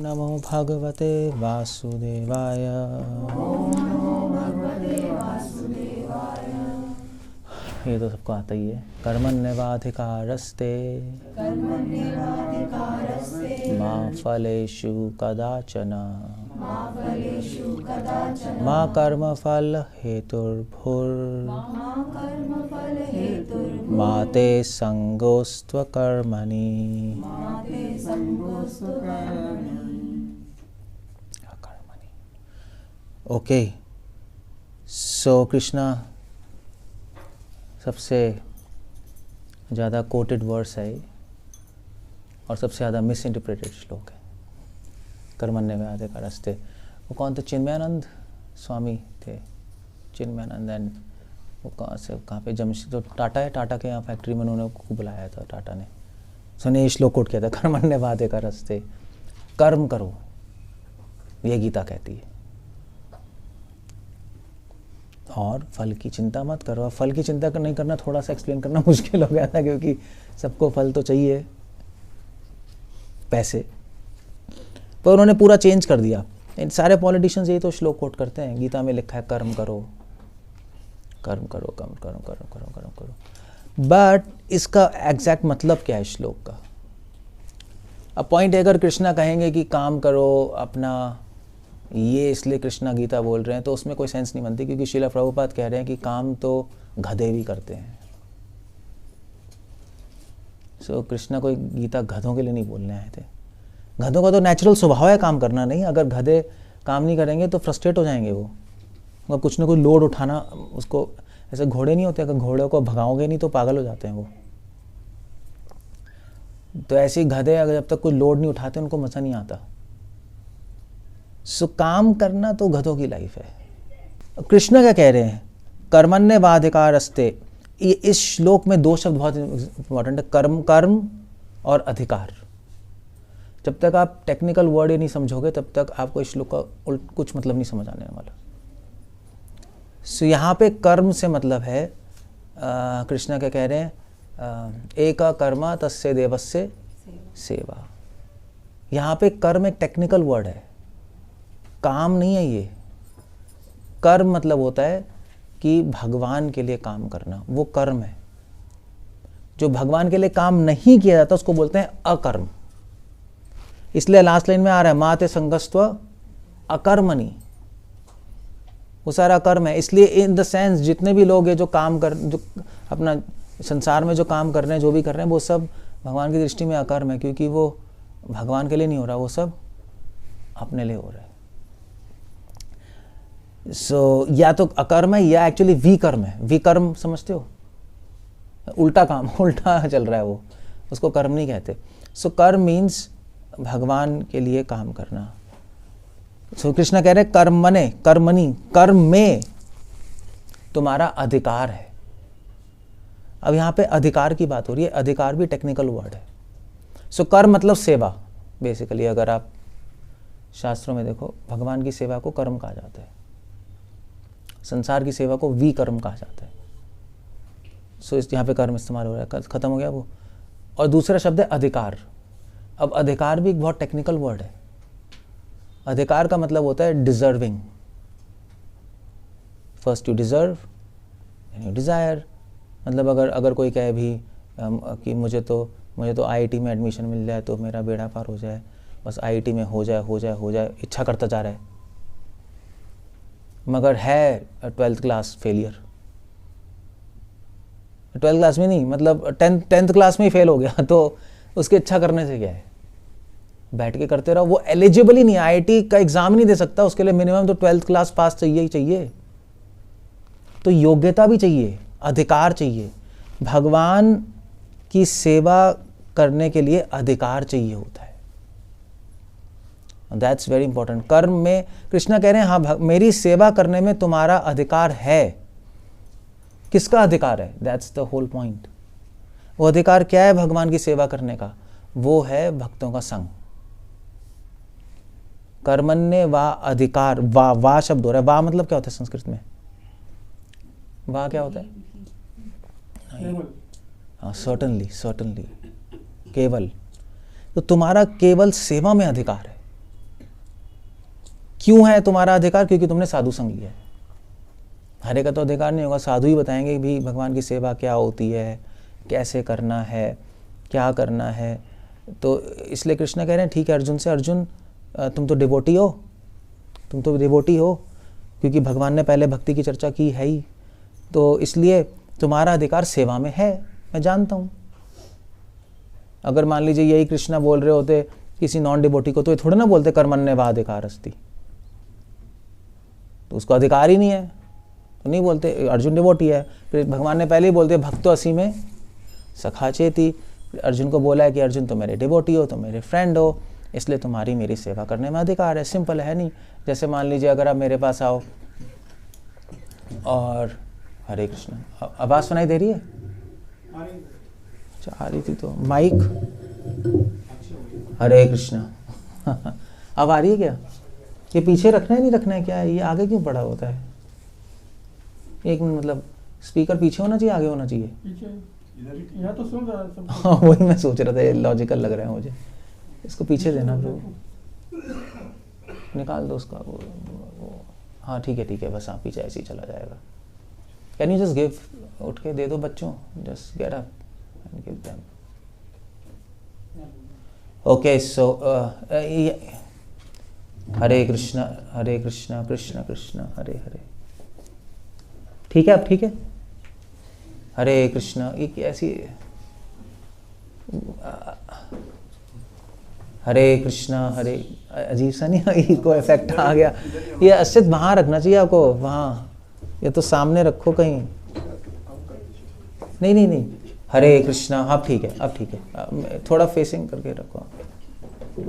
नमो भगवते वासुदेवाय। ये तो सबको आता ही है। कर्मण्येवाधिकारस्ते मा फलेषु कदाचन मा कर्मफल हेतुर्भुर् मा ते संगोस्त्वकर्मणि। ओके, सो कृष्णा सबसे ज़्यादा कोटेड वर्ड्स है और सबसे ज़्यादा मिस इंटरप्रेटेड श्लोक है। कर्मण्येवाधिकारस्ते, वो कौन थे? चिन्मयानंद स्वामी थे। चिन्मयानंद एंड वो कहाँ पे जमशेद, तो टाटा है, टाटा के यहाँ फैक्ट्री में उन्होंने को बुलाया था टाटा ने। सुनिए श्लोक कोट किया था, कर्मण्येवाधिकारस्ते, कर्म करो, ये गीता कहती है, और फल की चिंता मत करो। फल की चिंता नहीं करना थोड़ा सा एक्सप्लेन करना मुश्किल हो गया था, क्योंकि सबको फल तो चाहिए, पैसे, पर उन्होंने पूरा चेंज कर दिया। इन सारे पॉलिटिशियंस यही तो श्लोक कोट करते हैं। गीता में लिखा है कर्म करो, कर्म करो, कर्म करो, कर्म करो, कर्म करो। बट इसका एग्जैक्ट मतलब क्या है श्लोक का? अब पॉइंट है, अगर कृष्णा कहेंगे कि काम करो अपना, ये इसलिए कृष्णा गीता बोल रहे हैं, तो उसमें कोई सेंस नहीं बनती, क्योंकि श्रील प्रभुपाद कह रहे हैं कि काम तो गधे भी करते हैं। सो कृष्णा कोई गीता गधों के लिए नहीं बोलने आए थे। गधों का तो नेचुरल स्वभाव है काम करना। नहीं, अगर गधे काम नहीं करेंगे तो फ्रस्ट्रेट हो जाएंगे वो कुछ ना कुछ लोड उठाना, उसको ऐसे घोड़े नहीं होते, अगर घोड़े को भगाओगे नहीं तो पागल हो जाते हैं वो। तो ऐसे ही गधे अगर जब तक कोई लोड नहीं उठाते उनको मज़ा नहीं आता। सो काम करना तो गधों की लाइफ है। कृष्ण क्या कह रहे हैं? कर्मण्येवाधिकारस्ते। ये इस श्लोक में दो शब्द बहुत इंपॉर्टेंट है, कर्म, कर्म और अधिकार। जब तक आप टेक्निकल वर्ड ही नहीं समझोगे तब तक आपको इस श्लोक का कुछ मतलब नहीं समझ आने वाला। सो यहाँ पे कर्म से मतलब है, कृष्ण क्या कह रहे हैं? एका कर्मा तस्य देवस्य सेवा। यहाँ पे कर्म एक टेक्निकल वर्ड है, काम नहीं है ये। कर्म मतलब होता है कि भगवान के लिए काम करना, वो कर्म है। जो भगवान के लिए काम नहीं किया जाता उसको बोलते हैं अकर्म। इसलिए लास्ट लाइन में आ रहा है, माते संगस्त्व अकर्मणि, वो सारा कर्म है। इसलिए इन द सेंस जितने भी लोग हैं जो काम कर, जो अपना संसार में जो काम कर रहे हैं, जो भी कर रहे हैं, वो सब भगवान की दृष्टि में अकर्म है, क्योंकि वो भगवान के लिए नहीं हो रहा, वो सब अपने लिए हो रहा है। सो या तो अकर्म है या एक्चुअली विकर्म है। विकर्म समझते हो? उल्टा काम, उल्टा चल रहा है वो, उसको कर्म नहीं कहते। सो कर्म मीन्स भगवान के लिए काम करना। सो कृष्ण कह रहे कर्मणे, कर्मणि, कर्म में तुम्हारा अधिकार है। अब यहाँ पे अधिकार की बात हो रही है। अधिकार भी टेक्निकल वर्ड है। सो कर्म मतलब सेवा। बेसिकली अगर आप शास्त्रों में देखो, भगवान की सेवा को कर्म कहा जाता है, संसार की सेवा को विकर्म कहा जाता है। सो इस यहाँ पे कर्म इस्तेमाल हो रहा है, खत्म हो गया वो। और दूसरा शब्द है अधिकार। अब अधिकार भी एक बहुत टेक्निकल वर्ड है। अधिकार का मतलब होता है deserving. First you deserve and you desire. मतलब अगर कोई कहे भी कि मुझे तो आईआईटी में एडमिशन मिल जाए तो मेरा बेड़ा पार हो जाए, बस आईआईटी में हो जाए, इच्छा करता जा रहा है, मगर है 12th class failure. 12th class में नहीं, मतलब 10th क्लास में ही फेल हो गया, तो उसकी इच्छा करने से क्या है? बैठ के करते रहो। वो एलिजिबल ही नहीं, आईआईटी का एग्जाम नहीं दे सकता, उसके लिए मिनिमम तो 12th क्लास पास चाहिए ही चाहिए। तो योग्यता भी चाहिए, अधिकार चाहिए। भगवान की सेवा करने के लिए अधिकार चाहिए होता है। That's very important. कर्म में कृष्ण कह रहे हैं, हाँ मेरी सेवा करने में तुम्हारा अधिकार है। किसका अधिकार है? That's the whole point. वो अधिकार क्या है भगवान की सेवा करने का? वो है भक्तों का संग। कर्मण्य वा अधिकार, वा शब्द हो रहा है। वा मतलब क्या होता है संस्कृत में? वा क्या होता है? हाँ, सर्टनली, केवल। तो तुम्हारा केवल सेवा में अधिकार है। क्यों है तुम्हारा अधिकार? क्योंकि तुमने साधु संग लिया है। हरे का तो अधिकार नहीं होगा, साधु ही बताएंगे भी भगवान की सेवा क्या होती है, कैसे करना है, क्या करना है। तो इसलिए कृष्ण कह रहे हैं ठीक है अर्जुन से, अर्जुन तुम तो डिवोटी हो, तुम तो डिवोटी हो, क्योंकि भगवान ने पहले भक्ति की चर्चा की है ही, तो इसलिए तुम्हारा अधिकार सेवा में है, मैं जानता हूँ। अगर मान लीजिए यही कृष्णा बोल रहे होते किसी नॉन डिवोटी को, तो ये थोड़ा ना बोलते कर्मण्येवाधिकार अस्ति, तो उसको अधिकार ही नहीं है, तो नहीं बोलते। अर्जुन डिवोटी है, फिर भगवान ने पहले ही बोलते भक्तो असी में सखा चेती, अर्जुन को बोला है कि अर्जुन तो मेरे डिवोटी हो, तो मेरे फ्रेंड हो, इसलिए तुम्हारी मेरी सेवा करने में अधिकार है। सिंपल है नहीं? जैसे मान लीजिए अगर आप मेरे पास आओ और हरे कृष्ण, आवाज़ सुनाई दे रही है? अच्छा आ रही थी तो माइक। हरे कृष्ण अब आ रही है क्या? ये पीछे रखना है नहीं रखना है क्या है? ये आगे क्यों पड़ा होता है? एक मिनट, मतलब स्पीकर पीछे होना चाहिए आगे होना चाहिए? यहाँ तो सुन रहा है। हाँ वही मैं सोच रहा था, ये लॉजिकल लग रहा है मुझे। इसको पीछे देना ब्रो, निकाल दो उसका वो। हाँ ठीक है बस, हाँ पीछे ऐसे ही चला जाएगा। कैन यू जस्ट गिव, उठ के दे दो बच्चों, just get up and give them. Okay so हरे कृष्णा कृष्ण कृष्ण हरे हरे। ठीक है अब ठीक है? हरे कृष्ण, ये कैसी हरे कृष्णा हरे, अजीब सा नहीं को इफेक्ट आ गया। ये अस्तित्व वहाँ रखना चाहिए आपको, वहाँ, ये तो सामने रखो कहीं। नहीं हरे कृष्णा, हाँ ठीक है अब ठीक है, थोड़ा फेसिंग करके रखो।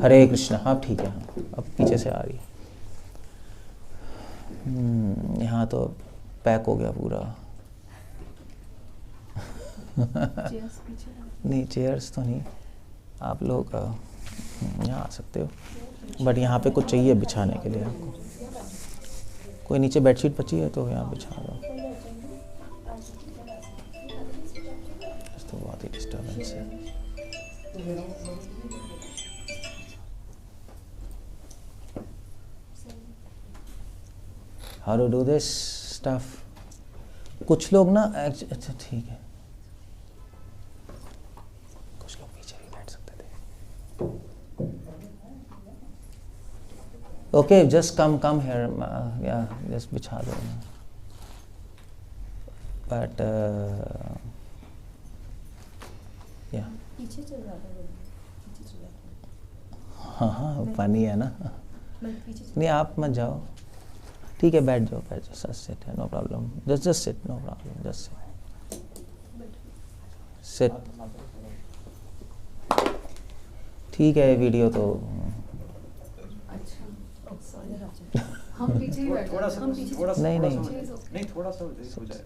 हरे कृष्णा, हाँ ठीक है, हाँ अब पीछे से आ रही है। यहाँ तो पैक हो गया पूरा। नहीं चेयर्स तो नहीं, आप लोग यहाँ आ सकते हो, बट यहाँ पे कुछ चाहिए बिछाने के लिए आपको। कोई नीचे बेडशीट बची है तो यहाँ बिछा दो। तो बहुत ही डिस्टर्बेंस है। How to do this stuff? कुछ लोग ना, अच्छा ठीक है, कुछ लोग पीछे भी बैठ सकते थे। ओके जस्ट कम हियर, या जस्ट बिछा दो। बट या हाँ पानी है ना। नहीं आप मत जाओ, ठीक है बैठ जाओ जस्ट सिट है, no problem, just sit, no problem, just sit. ठीक है वीडियो तो हम पीछे ही बैठे, थोड़ा सा नहीं थोड़ा सा हो जाए,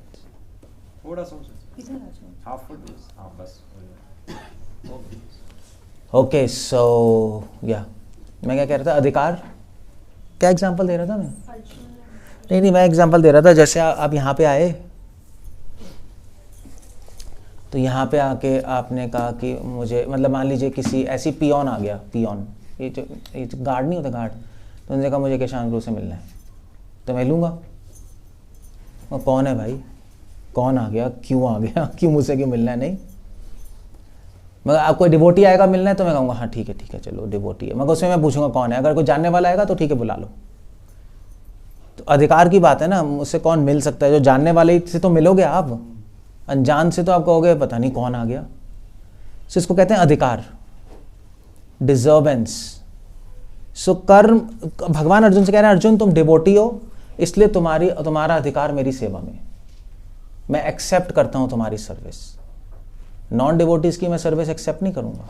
थोड़ा सा इधर आ जाओ। हाफ फुट, हाँ बस। ओके सो या मैं क्या कह रहा था, अधिकार क्या एग्जांपल दे रहा था मैं? नहीं मैं एग्जांपल दे रहा था, जैसे आप यहाँ पे आए तो यहाँ पे आके आपने कहा कि मुझे, मतलब मान लीजिए किसी ऐसी पियोन आ गया, पियोन ये जो गार्ड नहीं होता गार्ड, तो उन्होंने कहा मुझे किसान गुरु से मिलना है, तो मैं लूँगा। वो कौन है भाई, कौन आ गया, क्यों आ गया, क्यों मुझसे क्यों मिलना है? नहीं, मगर आप कोई डिवोटी आएगा मिलना है तो मैं कहूँगा हाँ ठीक है चलो डिवोटी है, मगर उसमें मैं पूछूंगा कौन है। अगर कोई जानने वाला आएगा तो ठीक है बुला लो। तो अधिकार की बात है ना, मुझसे कौन मिल सकता है? जो जानने वाले से तो मिलोगे आप, अनजान से तो आप कहोगे पता नहीं कौन आ गया। सो इसको कहते हैं अधिकार, डिजर्वेंस। सो कर्म, भगवान अर्जुन से कह रहे हैं अर्जुन तुम डिवोटी हो, इसलिए तुम्हारा अधिकार मेरी सेवा में, मैं एक्सेप्ट करता हूं तुम्हारी सर्विस। नॉन डिवोटीज की मैं सर्विस एक्सेप्ट नहीं करूंगा,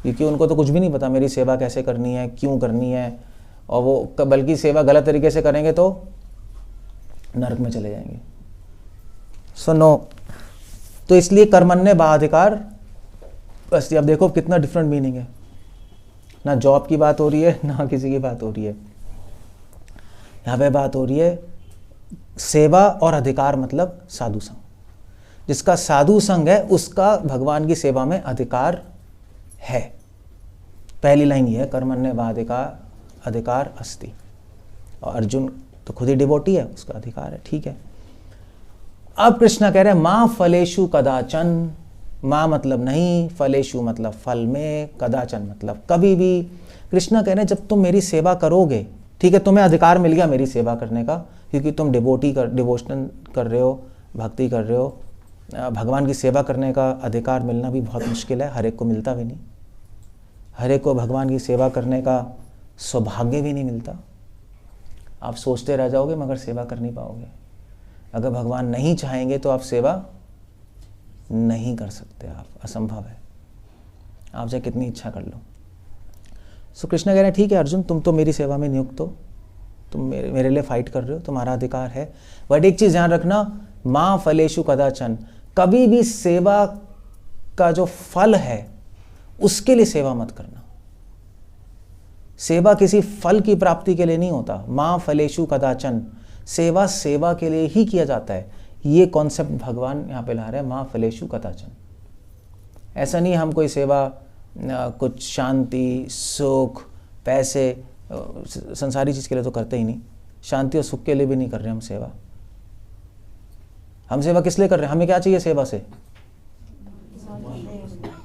क्योंकि उनको तो कुछ भी नहीं पता मेरी सेवा कैसे करनी है, क्यों करनी है, और वो बल्कि सेवा गलत तरीके से करेंगे तो नरक में चले जाएंगे। सो नो, तो इसलिए कर्मण्य बाधिकार, बस अब देखो कितना डिफरेंट मीनिंग है, ना जॉब की बात हो रही है ना किसी की बात हो रही है, यहाँ पे बात हो रही है सेवा और अधिकार, मतलब साधु संग। जिसका साधु संग है उसका भगवान की सेवा में अधिकार है। पहली लाइन ये है कर्मण्य बाधिकार अधिकार अस्ति। और अर्जुन तो खुद ही डिवोटी है, उसका अधिकार है, ठीक है। अब कृष्णा कह रहे हैं माँ फलेषु कदाचन, माँ मतलब नहीं, फलेषु मतलब फल में, कदाचन मतलब कभी भी। कृष्णा कह रहे हैं जब तुम मेरी सेवा करोगे, ठीक है, तुम्हें अधिकार मिल गया मेरी सेवा करने का, क्योंकि तुम डिवोशन कर रहे हो, भक्ति कर रहे हो। भगवान की सेवा करने का अधिकार मिलना भी बहुत मुश्किल है, हर एक को मिलता भी नहीं, हर एक को भगवान की सेवा करने का सौभाग्य भी नहीं मिलता। आप सोचते रह जाओगे मगर सेवा कर नहीं पाओगे। अगर भगवान नहीं चाहेंगे तो आप सेवा नहीं कर सकते, आप असंभव है, आप चाहे कितनी इच्छा कर लो। सो कृष्ण कह रहे हैं ठीक है अर्जुन, तुम तो मेरी सेवा में नियुक्त हो, तुम मेरे लिए फाइट कर रहे हो, तुम्हारा अधिकार है, बट एक चीज ध्यान रखना, माँ फलेषु कदाचन, कभी भी सेवा का जो फल है उसके लिए सेवा मत करना। सेवा किसी फल की प्राप्ति के लिए नहीं होता। माँ फलेषु कदाचन, सेवा सेवा के लिए ही किया जाता है। ये कॉन्सेप्ट भगवान यहाँ पे ला रहे हैं, माँ फलेषु कदाचन। ऐसा नहीं हम कोई सेवा कुछ शांति, सुख, पैसे, संसारी चीज के लिए तो करते ही नहीं, शांति और सुख के लिए भी नहीं कर रहे हम सेवा। हम सेवा किस लिए कर रहे हैं? हमें क्या चाहिए सेवा से?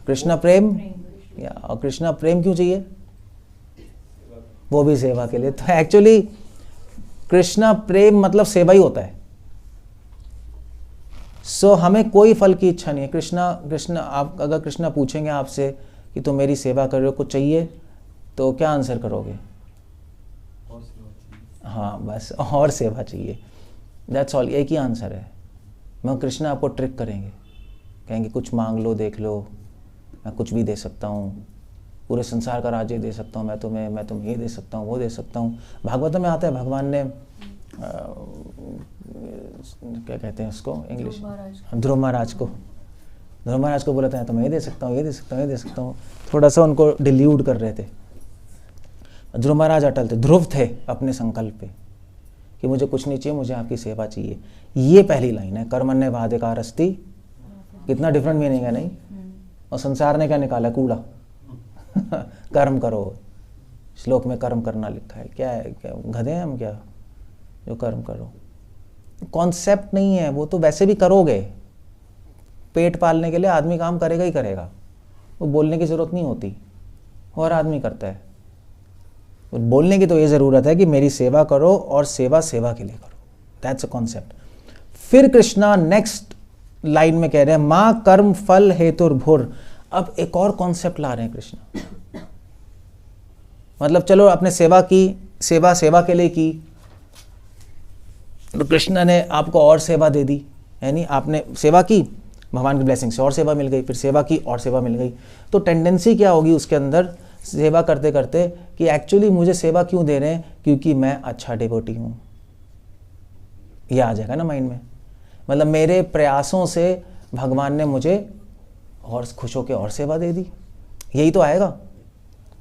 कृष्णा प्रेम, या और कृष्णा प्रेम क्यों चाहिए? वो भी सेवा के लिए। तो एक्चुअली कृष्णा प्रेम मतलब सेवा ही होता है। सो हमें कोई फल की इच्छा नहीं है। कृष्णा आप अगर कृष्णा पूछेंगे आपसे कि तुम मेरी सेवा कर रहे हो, कुछ चाहिए, तो क्या आंसर करोगे? हाँ बस, और सेवा चाहिए, दैट्स ऑल, एक ही आंसर है। मैं कृष्णा आपको ट्रिक करेंगे, कहेंगे कुछ मांग लो, देख लो, मैं कुछ भी दे सकता हूँ, पूरे संसार का राज्य दे सकता हूँ मैं तुम्हें ये दे सकता हूँ, वो दे सकता हूँ। भागवत में आता है भगवान ने क्या कहते हैं उसको इंग्लिश, ध्रुव महाराज को बोला था तो मैं ये दे सकता हूँ, ये दे सकता हूँ, ये दे सकता हूँ। थोड़ा सा उनको डिल्यूट कर रहे थे। ध्रुव महाराज अटल थे, ध्रुव थे अपने संकल्प पे कि मुझे कुछ नहीं चाहिए, मुझे आपकी सेवा चाहिए। ये पहली लाइन है, कर्मण्येवाधिकारस्ति। कितना डिफरेंट मीनिंग है नहीं? और संसार ने क्या निकाला? कूड़ा। कर्म करो, श्लोक में कर्म करना लिखा है, क्या है, क्या गधे हैं हम क्या जो कर्म करो? कॉन्सेप्ट नहीं है वो, तो वैसे भी करोगे। पेट पालने के लिए आदमी काम करेगा ही करेगा, वो बोलने की जरूरत नहीं होती, और आदमी करता है। बोलने की तो ये जरूरत है कि मेरी सेवा करो, और सेवा सेवा के लिए करो, दैट्स अ कॉन्सेप्ट। फिर कृष्णा नेक्स्ट लाइन में कह रहे हैं माँ कर्म फल हेतुर्भुर। अब एक और कॉन्सेप्ट ला रहे हैं कृष्ण। मतलब चलो आपने सेवा की, सेवा के लिए की, तो कृष्ण ने आपको और सेवा दे दी, यानी आपने सेवा की, भगवान की ब्लेसिंग से और सेवा मिल गई, फिर सेवा की और सेवा मिल गई। तो टेंडेंसी क्या होगी उसके अंदर सेवा करते करते कि एक्चुअली मुझे सेवा क्यों दे रहे हैं? क्योंकि मैं अच्छा डिवोटी हूं। ये आ जाएगा ना माइंड में। मतलब मेरे प्रयासों से भगवान ने मुझे और खुश होकर और सेवा दे दी, यही तो आएगा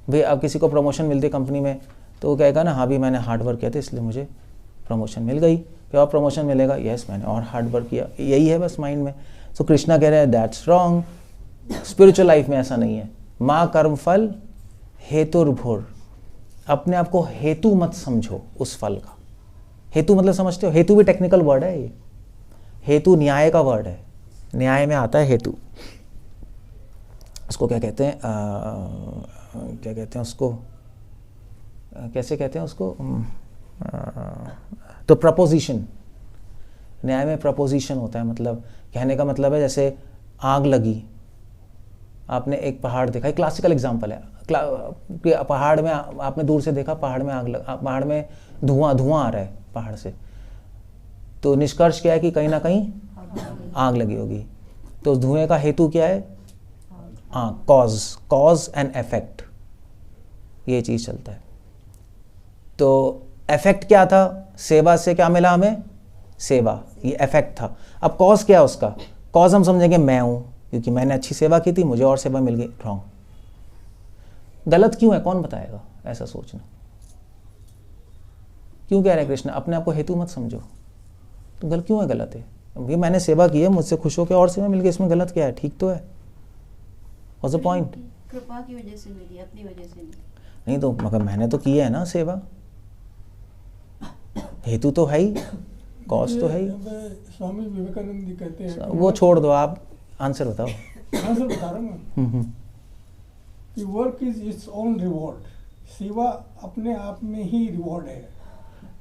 भाई। अब किसी को प्रमोशन मिलती है कंपनी में, तो वो कहेगा ना हाँ भी मैंने हार्ड वर्क किया था इसलिए मुझे प्रमोशन मिल गई। फिर और प्रमोशन मिलेगा, यस मैंने और हार्ड वर्क किया। यही है बस माइंड में। सो कृष्णा कह रहे हैं दैट्स रॉन्ग। स्पिरिचुअल लाइफ में ऐसा नहीं है। माँ कर्म फल हेतुर्भुर। अपने आप को हेतु मत समझो उस फल का। हेतु मतलब समझते हो? हेतु भी टेक्निकल वर्ड है ये। हेतु न्याय का वर्ड है, न्याय में आता है हेतु। उसको क्या कहते हैं, क्या कहते हैं उसको, कैसे कहते हैं उसको, तो प्रपोजिशन। न्याय में प्रपोजिशन होता है, मतलब कहने का मतलब है जैसे आग लगी, आपने एक पहाड़ देखा, एक क्लासिकल एग्जांपल है। पहाड़ में आपने दूर से देखा, पहाड़ में आग पहाड़ में धुआं आ रहा है पहाड़ से, तो निष्कर्ष क्या है कि कहीं ना कहीं आग लगी होगी। तो उस धुएं का हेतु क्या है? कॉज एंड इफेक्ट, ये चीज चलता है। तो इफेक्ट क्या था? सेवा से क्या मिला हमें? सेवा, ये इफेक्ट था। अब कॉज क्या है उसका? कॉज हम समझेंगे मैं हूं, क्योंकि मैंने अच्छी सेवा की थी, मुझे और सेवा मिल गई। रॉन्ग। गलत क्यों है? कौन बताएगा ऐसा सोचना? क्यों कह रहे हैं कृष्ण अपने आप को हेतु मत समझो? तो गलत क्यों है? गलत है भाई, मैंने सेवा की है, मुझसे खुश होकर और सेवा मिल गई, इसमें गलत क्या है? ठीक तो है। What's the point? कृपा की वजह से मिली, अपनी वजह से नहीं। नहीं तो मगर मैंने तो की है ना सेवा, हेतु तो है ही, कॉज तो है ही। स्वामी विवेकानंद जी कहते हैं वो छोड़ दो, आप आंसर बताओ। आंसर बता रहा हूँ मैं कि work is its own reward, सेवा अपने आप में ही रिवॉर्ड है,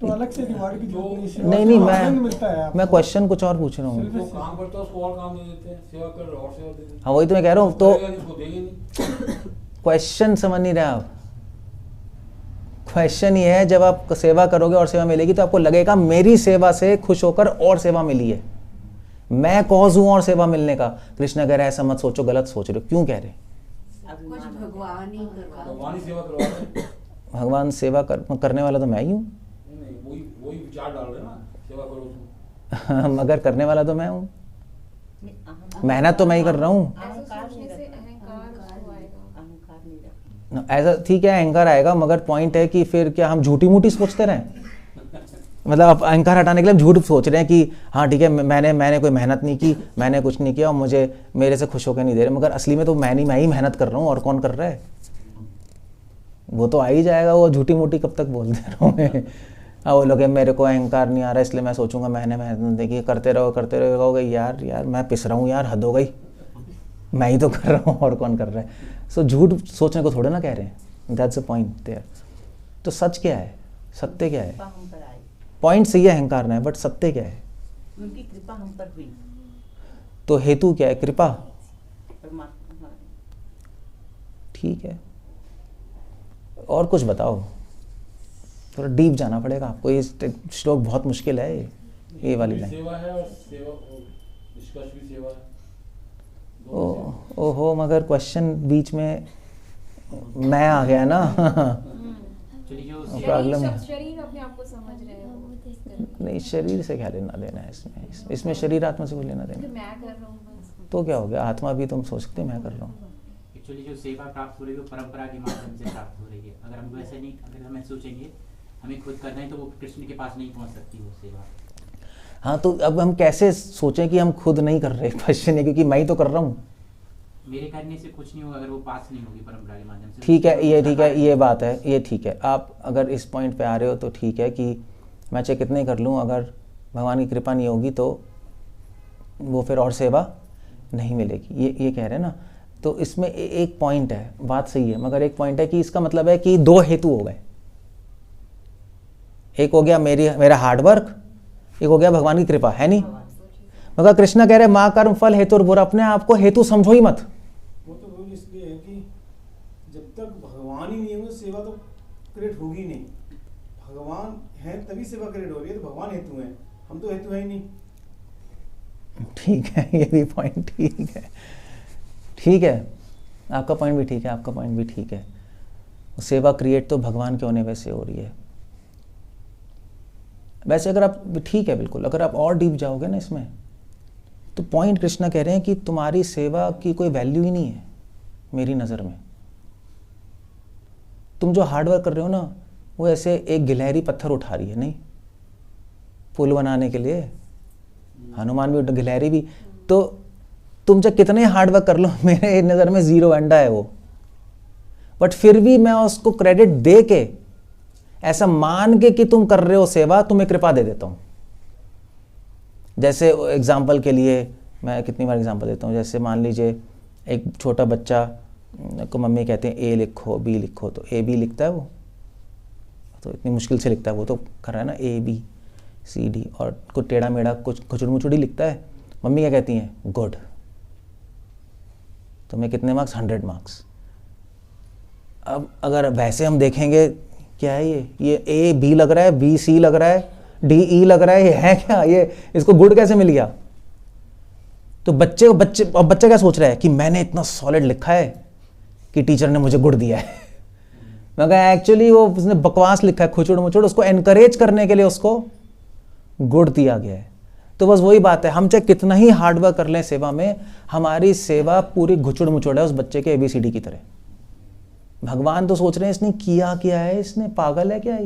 तो अलग से रिवॉर्ड की जरूरत नहीं। सेवा नहीं से आनंद मिलता है मैं आपको। क्वेश्चन कुछ और पूछ रहा हूँ। Self- जो काम करता है उसको और काम दे देते हैं, सेवा कर रहे हो और सेवा दे देते हैं। हाँ वही तो मैं कह रहा हूँ। तो करेगा नहीं, उसको देंगे नहीं। क्वेश्चन समझ नहीं रहे आप। क्वेश्चन ये है, जब आप सेवा करोगे और सेवा मिलेगी तो आपको लगेगा मेरी सेवा से खुश होकर और सेवा मिली है, मैं कॉज हूं और सेवा मिलने का। कृष्ण कह रहा है ऐसा मत सोचो, गलत सोच रहे हो। क्यों कह रहे? कुछ भगवान ही करवा भगवान ही सेवा करवा रहे हैं। भगवान सेवा करने वाला तो मैं ही हूँ। नहीं, वही विचार डाल रहे हैं ना, सेवा करो तुम। मगर करने वाला तो मैं हूँ, मेहनत तो मैं ही कर रहा हूँ। ऐसा सोचने से अहंकार उसको आएगा। अहंकार नहीं रखना। ऐसा ठीक है, अहंकार आएगा, मगर पॉइंट है कि फिर क्या हम झूठी मूठी सोचते रहें? मतलब आप अहंकार हटाने के लिए झूठ सोच रहे हैं कि हाँ ठीक है, मैंने कोई मेहनत नहीं की, मैंने कुछ नहीं किया और मुझे मेरे से खुश होकर नहीं दे रहे, मगर असली में तो मैं ही मेहनत कर रहा हूँ, और कौन कर रहा है? वो तो आ ही जाएगा। वो झूठी मूठी कब तक बोलते रहो मैं। अब वो लोग मेरे को अहंकार नहीं आ रहा इसलिए मैं सोचूंगा मैंने मेहनत देखी। करते रहो कहोगे यार मैं पिस रहा हूँ यार, हद हो गई, मैं ही तो कर रहा हूँ और कौन कर रहा है। सो झूठ सोचने को थोड़ा ना कह रहे हैं, दैट्स अ पॉइंट देयर। तो सच क्या है, सत्य क्या है? कृपा हम पर आई, पॉइंट सही है अहंकार नहीं, बट सत्य क्या है? उनकी कृपा हम पर हुई। तो हेतु क्या है? कृपा। परमात्मा। ठीक है, और कुछ बताओ, थोड़ा डीप जाना पड़ेगा आपको। ये श्लोक बहुत मुश्किल है, ये वाली लाइन। सेवा है और सेवा निष्कर्ष भी सेवा है। ओहो, मगर क्वेश्चन बीच में मैं आ गया ना। प्रॉब्लम है। शरीर अपने आप को समझ रहे हो इस करके। नहीं, शरीर से क्या लेना देना है इसमें शरीर आत्मा से कोई लेना कि देना। मैं कर रहा हूँ बस। तो क्या हो गया, आत्मा भी तुम सोच सकते हो मैं कर रहा हूँ। एक्चुअली जो सेवा प्राप्त हो रही है वो परंपरा के माध्यम से प्राप्त हो रही है। अगर हम वैसे नहीं, अगर हमें सोचेंगे हमें खुद करना है तो वो कृष्ण के पास नहीं पहुंच सकती वो सेवा। हाँ, तो अब हम कैसे सोचें कि हम खुद नहीं कर रहे? क्वेश्चन है, क्योंकि मैं ही तो कर रहा हूँ। मेरे करने से कुछ नहीं होगा अगर वो पास नहीं होगी परंपरा के माध्यम से। ठीक है, ये बात है, ये ठीक है। आप अगर इस पॉइंट पे आ रहे हो तो ठीक है कि मैं चाहे कितने कर लूँ, अगर भगवान की कृपा नहीं होगी तो वो फिर और सेवा नहीं मिलेगी, ये कह रहे हैं ना। तो इसमें एक पॉइंट है, बात सही है, मगर एक पॉइंट है कि इसका मतलब है कि दो हेतु हो गए। एक हो गया मेरा हार्डवर्क, एक हो गया भगवान की कृपा, है नहीं? मगर कृष्ण कह रहे माँ कर्म फल हेतु और बुरा, अपने आप को हेतु समझो ही मत। वो तो रूल इसलिए है कि जब तक भगवान ही नहीं होंगे सेवा तो क्रिएट होगी नहीं। भगवान है तभी सेवा क्रिएट हो रही है, तो भगवान हेतु है, हम तो हेतु है ही नहीं। ठीक है, ये भी पॉइंट ठीक है, आपका पॉइंट भी ठीक है, आपका पॉइंट भी ठीक है। सेवा क्रिएट तो भगवान के होने वैसे हो रही है। वैसे अगर आप, ठीक है बिल्कुल, अगर आप और डीप जाओगे ना इसमें, तो पॉइंट कृष्णा कह रहे हैं कि तुम्हारी सेवा की कोई वैल्यू ही नहीं है मेरी नज़र में। तुम जो हार्डवर्क कर रहे हो ना, वो ऐसे एक गिलहरी पत्थर उठा रही है, नहीं पुल बनाने के लिए। हनुमान भी, गिलहरी भी। तो तुम चाहे कितने हार्डवर्क कर लो, मेरे नज़र में जीरो अंडा है वो। बट फिर भी मैं उसको क्रेडिट दे के, ऐसा मान के कि तुम कर रहे हो सेवा, तुम्हें कृपा दे देता हूँ। जैसे एग्जाम्पल के लिए मैं कितनी बार एग्जाम्पल देता हूँ, जैसे मान लीजिए एक छोटा बच्चा को मम्मी कहते हैं ए लिखो बी लिखो, तो ए बी लिखता है वो, तो इतनी मुश्किल से लिखता है वो, तो कर रहा है ना ए बी सी डी, और कुछ टेढ़ा मेढ़ा कुछ खुचड़ मुचड़ी लिखता है। मम्मी क्या कहती हैं? गुड। तुम्हें कितने मार्क्स? 100 मार्क्स। अब अगर वैसे हम देखेंगे, क्या है ये ए बी लग रहा है, बी सी लग रहा है, डी ई लग रहा है, ये है क्या? ये इसको गुड कैसे मिल गया? तो बच्चा क्या सोच रहा है कि मैंने इतना सॉलिड लिखा है कि टीचर ने मुझे गुड दिया है। मगर एक्चुअली वो उसने बकवास लिखा है, खुचड़ मुचड़, उसको एनकरेज करने के लिए उसको गुड दिया गया है। तो बस वही बात है, हम चाहे कितना ही हार्डवर्क कर लें सेवा में, हमारी सेवा पूरी घुचड़ मुचड़ है उस बच्चे के ABCD की तरह। भगवान तो सोच रहे हैं इसने किया है, इसने पागल है क्या?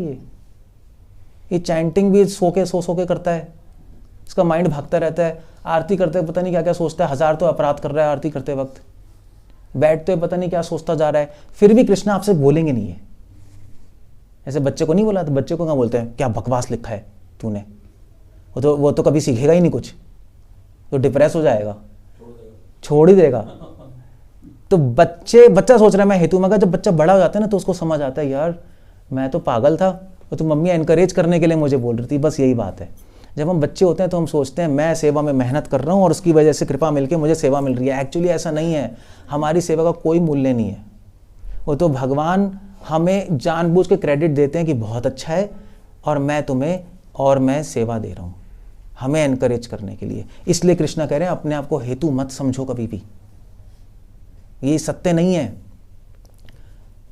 ये चैंटिंग भी सो के करता है, इसका माइंड भागता रहता है। आरती करते पता नहीं क्या क्या सोचता है, 1000 तो अपराध कर रहा है आरती करते वक्त, बैठते पता नहीं क्या सोचता जा रहा है। फिर भी कृष्ण आपसे बोलेंगे नहीं है। ऐसे बच्चे को नहीं बोला, तो बच्चे को क्या बोलते हैं? क्या बकवास लिखा है, तूने, वो तो कभी सीखेगा ही नहीं कुछ, तो डिप्रेस हो जाएगा, छोड़ ही देगा। तो बच्चा सोच रहा है मैं हेतु, मगर जब बच्चा बड़ा हो जाता है ना तो उसको समझ आता है यार मैं तो पागल था, और तो मम्मी एनकरेज करने के लिए मुझे बोल रही थी, बस यही बात है। जब हम बच्चे होते हैं तो हम सोचते हैं मैं सेवा में मेहनत कर रहा हूँ और उसकी वजह से कृपा मिलके मुझे सेवा मिल रही है। एक्चुअली ऐसा नहीं है, हमारी सेवा का कोई मूल्य नहीं है। वो तो भगवान हमें जानबूझ के क्रेडिट देते हैं कि बहुत अच्छा है और मैं तुम्हें और मैं सेवा दे रहा हूँ, हमें एनकरेज करने के लिए। इसलिए कृष्णा कह रहे हैं अपने आप को हेतु मत समझो कभी भी, ये सत्य नहीं है।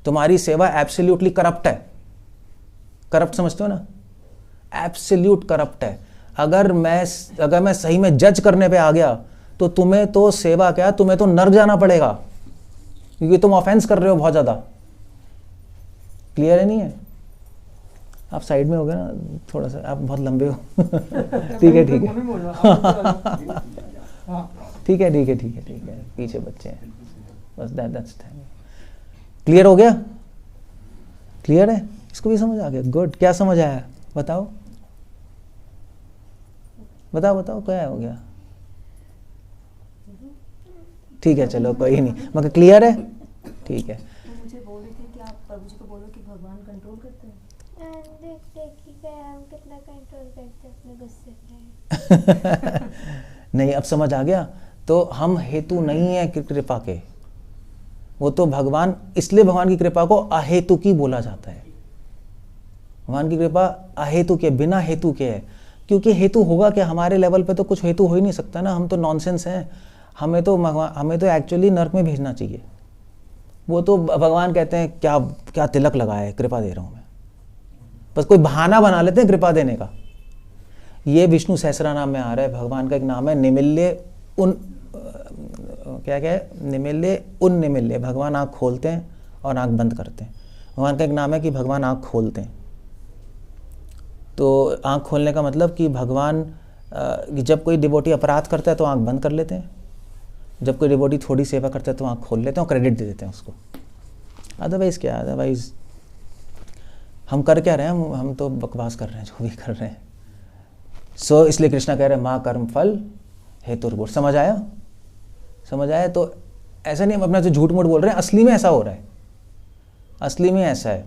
तुम्हारी सेवा एब्सोल्युटली करप्ट है। करप्ट समझते हो ना, एब्सोल्यूट करप्ट है। अगर मैं सही में जज करने पे आ गया तो तुम्हें तो सेवा क्या, तुम्हें तो नर्क जाना पड़ेगा, क्योंकि तुम ऑफेंस कर रहे हो बहुत ज्यादा। क्लियर है नहीं है? आप साइड में हो गए ना थोड़ा सा, आप बहुत लंबे हो। ठीक है ठीक है ठीक है ठीक है ठीक है ठीक है, पीछे बच्चे हैं बस, दैट्स क्लियर हो गया? क्लियर है? इसको भी समझ आ गया? गुड। क्या समझ आया बताओ बताओ बताओ, क्या हो गया? ठीक है चलो कोई नहीं, मगर क्लियर है? ठीक है। तो मुझे बोल रहे थे कि आप प्रभु जी को बोलो कि भगवान कंट्रोल करते हैं। कितना कंट्रोल करते हैं अपने गुस्से पे। नहीं, अब समझ आ गया। तो हम हेतु नहीं है कृपा के, वो तो भगवान, इसलिए भगवान की कृपा को अहेतु की बोला जाता है। भगवान की कृपा अहेतु के, बिना हेतु के है, क्योंकि हेतु होगा क्या? हमारे लेवल पे तो कुछ हेतु हो ही नहीं सकता ना, हम तो नॉनसेंस हैं। हमें तो एक्चुअली नर्क में भेजना चाहिए। वो तो भगवान कहते हैं क्या क्या तिलक लगाया है, कृपा दे रहा हूं मैं, बस कोई बहाना बना लेते हैं कृपा देने का। ये विष्णु सहस्त्रनाम में आ रहा है, भगवान का एक नाम है निमिल्य उन, क्या क्या है, निमिल्य उन निमिल्य। भगवान आँख खोलते हैं और आँख बंद करते हैं। भगवान का एक नाम है कि भगवान आँख खोलते हैं। तो आँख खोलने का मतलब कि भगवान जब कोई डिवोटी अपराध करता है तो आँख बंद कर लेते हैं, जब कोई डिवोटी थोड़ी सेवा करता है तो आँख खोल लेते हैं और क्रेडिट दे देते हैं उसको। अदरवाइज़ क्या, अदरवाइज़ हम कर क्या रहे हैं? हम तो बकवास कर रहे हैं जो भी कर रहे हैं। सो इसलिए कृष्णा कह रहे हैं माँ कर्म फल हेतुर्बुर। समझ आया? समझ आया? तो ऐसा नहीं हम अपना जो झूठ मूठ बोल रहे हैं, असली में ऐसा हो रहा है, असली में ऐसा है।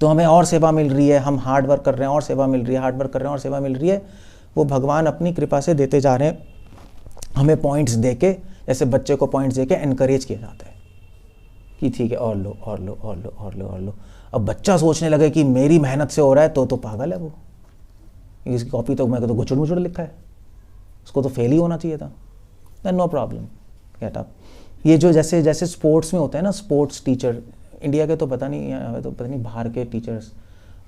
तो हमें और सेवा मिल रही है, हम हार्ड वर्क कर रहे हैं और सेवा मिल रही है, हार्ड वर्क कर रहे हैं और सेवा मिल रही है। वो भगवान अपनी कृपा से देते जा रहे हैं, हमें पॉइंट्स दे के, जैसे बच्चे को पॉइंट्स दे के एनकरेज किया जाता है कि ठीक है और लो और लो और लो और लो और लो। अब बच्चा सोचने लगे कि मेरी मेहनत से हो रहा है तो पागल है वो, इसकी कॉपी तो मैं तो गुचड़ मुचड़ लिखा है, उसको तो फेल ही होना चाहिए था। Then no problem, get up. ये जो जैसे स्पोर्ट्स में होता है ना, स्पोर्ट्स टीचर इंडिया के तो पता नहीं, तो पता नहीं बाहर के टीचर्स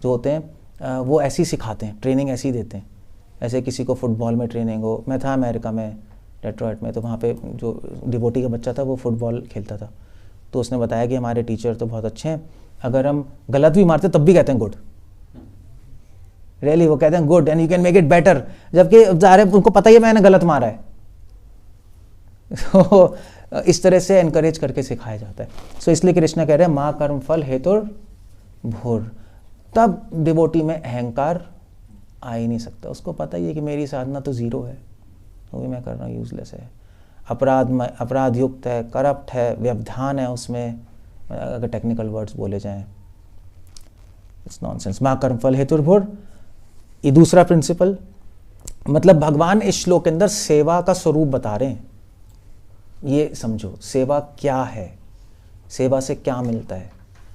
जो होते हैं वो ऐसी सिखाते हैं, ट्रेनिंग ऐसी देते हैं। ऐसे किसी को फुटबॉल में ट्रेनिंग हो, मैं था अमेरिका में डेट्रॉइट में, तो वहाँ पे जो डिवोटी का बच्चा था वो फुटबॉल खेलता था, तो उसने बताया कि हमारे टीचर तो बहुत अच्छे हैं, अगर हम गलत भी मारते तब भी कहते हैं गुड, रियली वो कहते हैं good and you can make it better, जबकि ज़ाहिर उनको पता ही है मैंने गलत मारा है। तो इस तरह से एनकरेज करके सिखाया जाता है। सो इसलिए कृष्ण कह रहे हैं माँ कर्म फल हेतुर भूर। तब डिवोटी में अहंकार आ ही नहीं सकता, उसको पता ही है कि मेरी साधना तो ज़ीरो है, वो भी मैं कर रहा हूँ यूजलेस है, अपराध युक्त है, करप्ट है, व्यवधान है उसमें, अगर टेक्निकल वर्ड्स बोले जाएं, इट्स नॉनसेंस। माँ कर्म फल हेतुर्भुर। ये दूसरा प्रिंसिपल, मतलब भगवान इस श्लोक के अंदर सेवा का स्वरूप बता रहे हैं। ये समझो सेवा क्या है, सेवा से क्या मिलता है,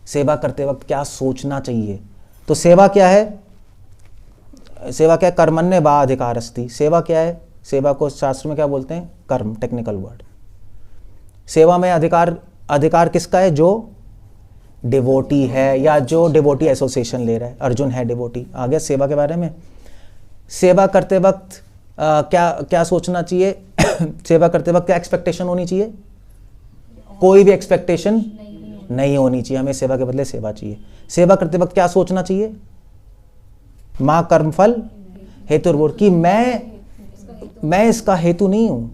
सेवा करते वक्त क्या सोचना चाहिए। तो सेवा क्या है? सेवा क्या है? कर्मण्य वा अधिकारस्ति। सेवा क्या है? सेवा को शास्त्र में क्या बोलते हैं? कर्म, टेक्निकल वर्ड। सेवा में अधिकार किसका है? जो डिवोटी है या जो डिवोटी एसोसिएशन ले रहा है। अर्जुन है डिवोटी। आ गया सेवा के बारे में। सेवा करते वक्त क्या सोचना चाहिए? सेवा करते वक्त क्या एक्सपेक्टेशन होनी चाहिए? कोई भी एक्सपेक्टेशन नहीं होनी चाहिए, हमें सेवा के बदले सेवा चाहिए। सेवा करते वक्त क्या सोचना चाहिए? माँ कर्मफल हेतुर्भुर, कि मैं इसका हेतु नहीं हूं,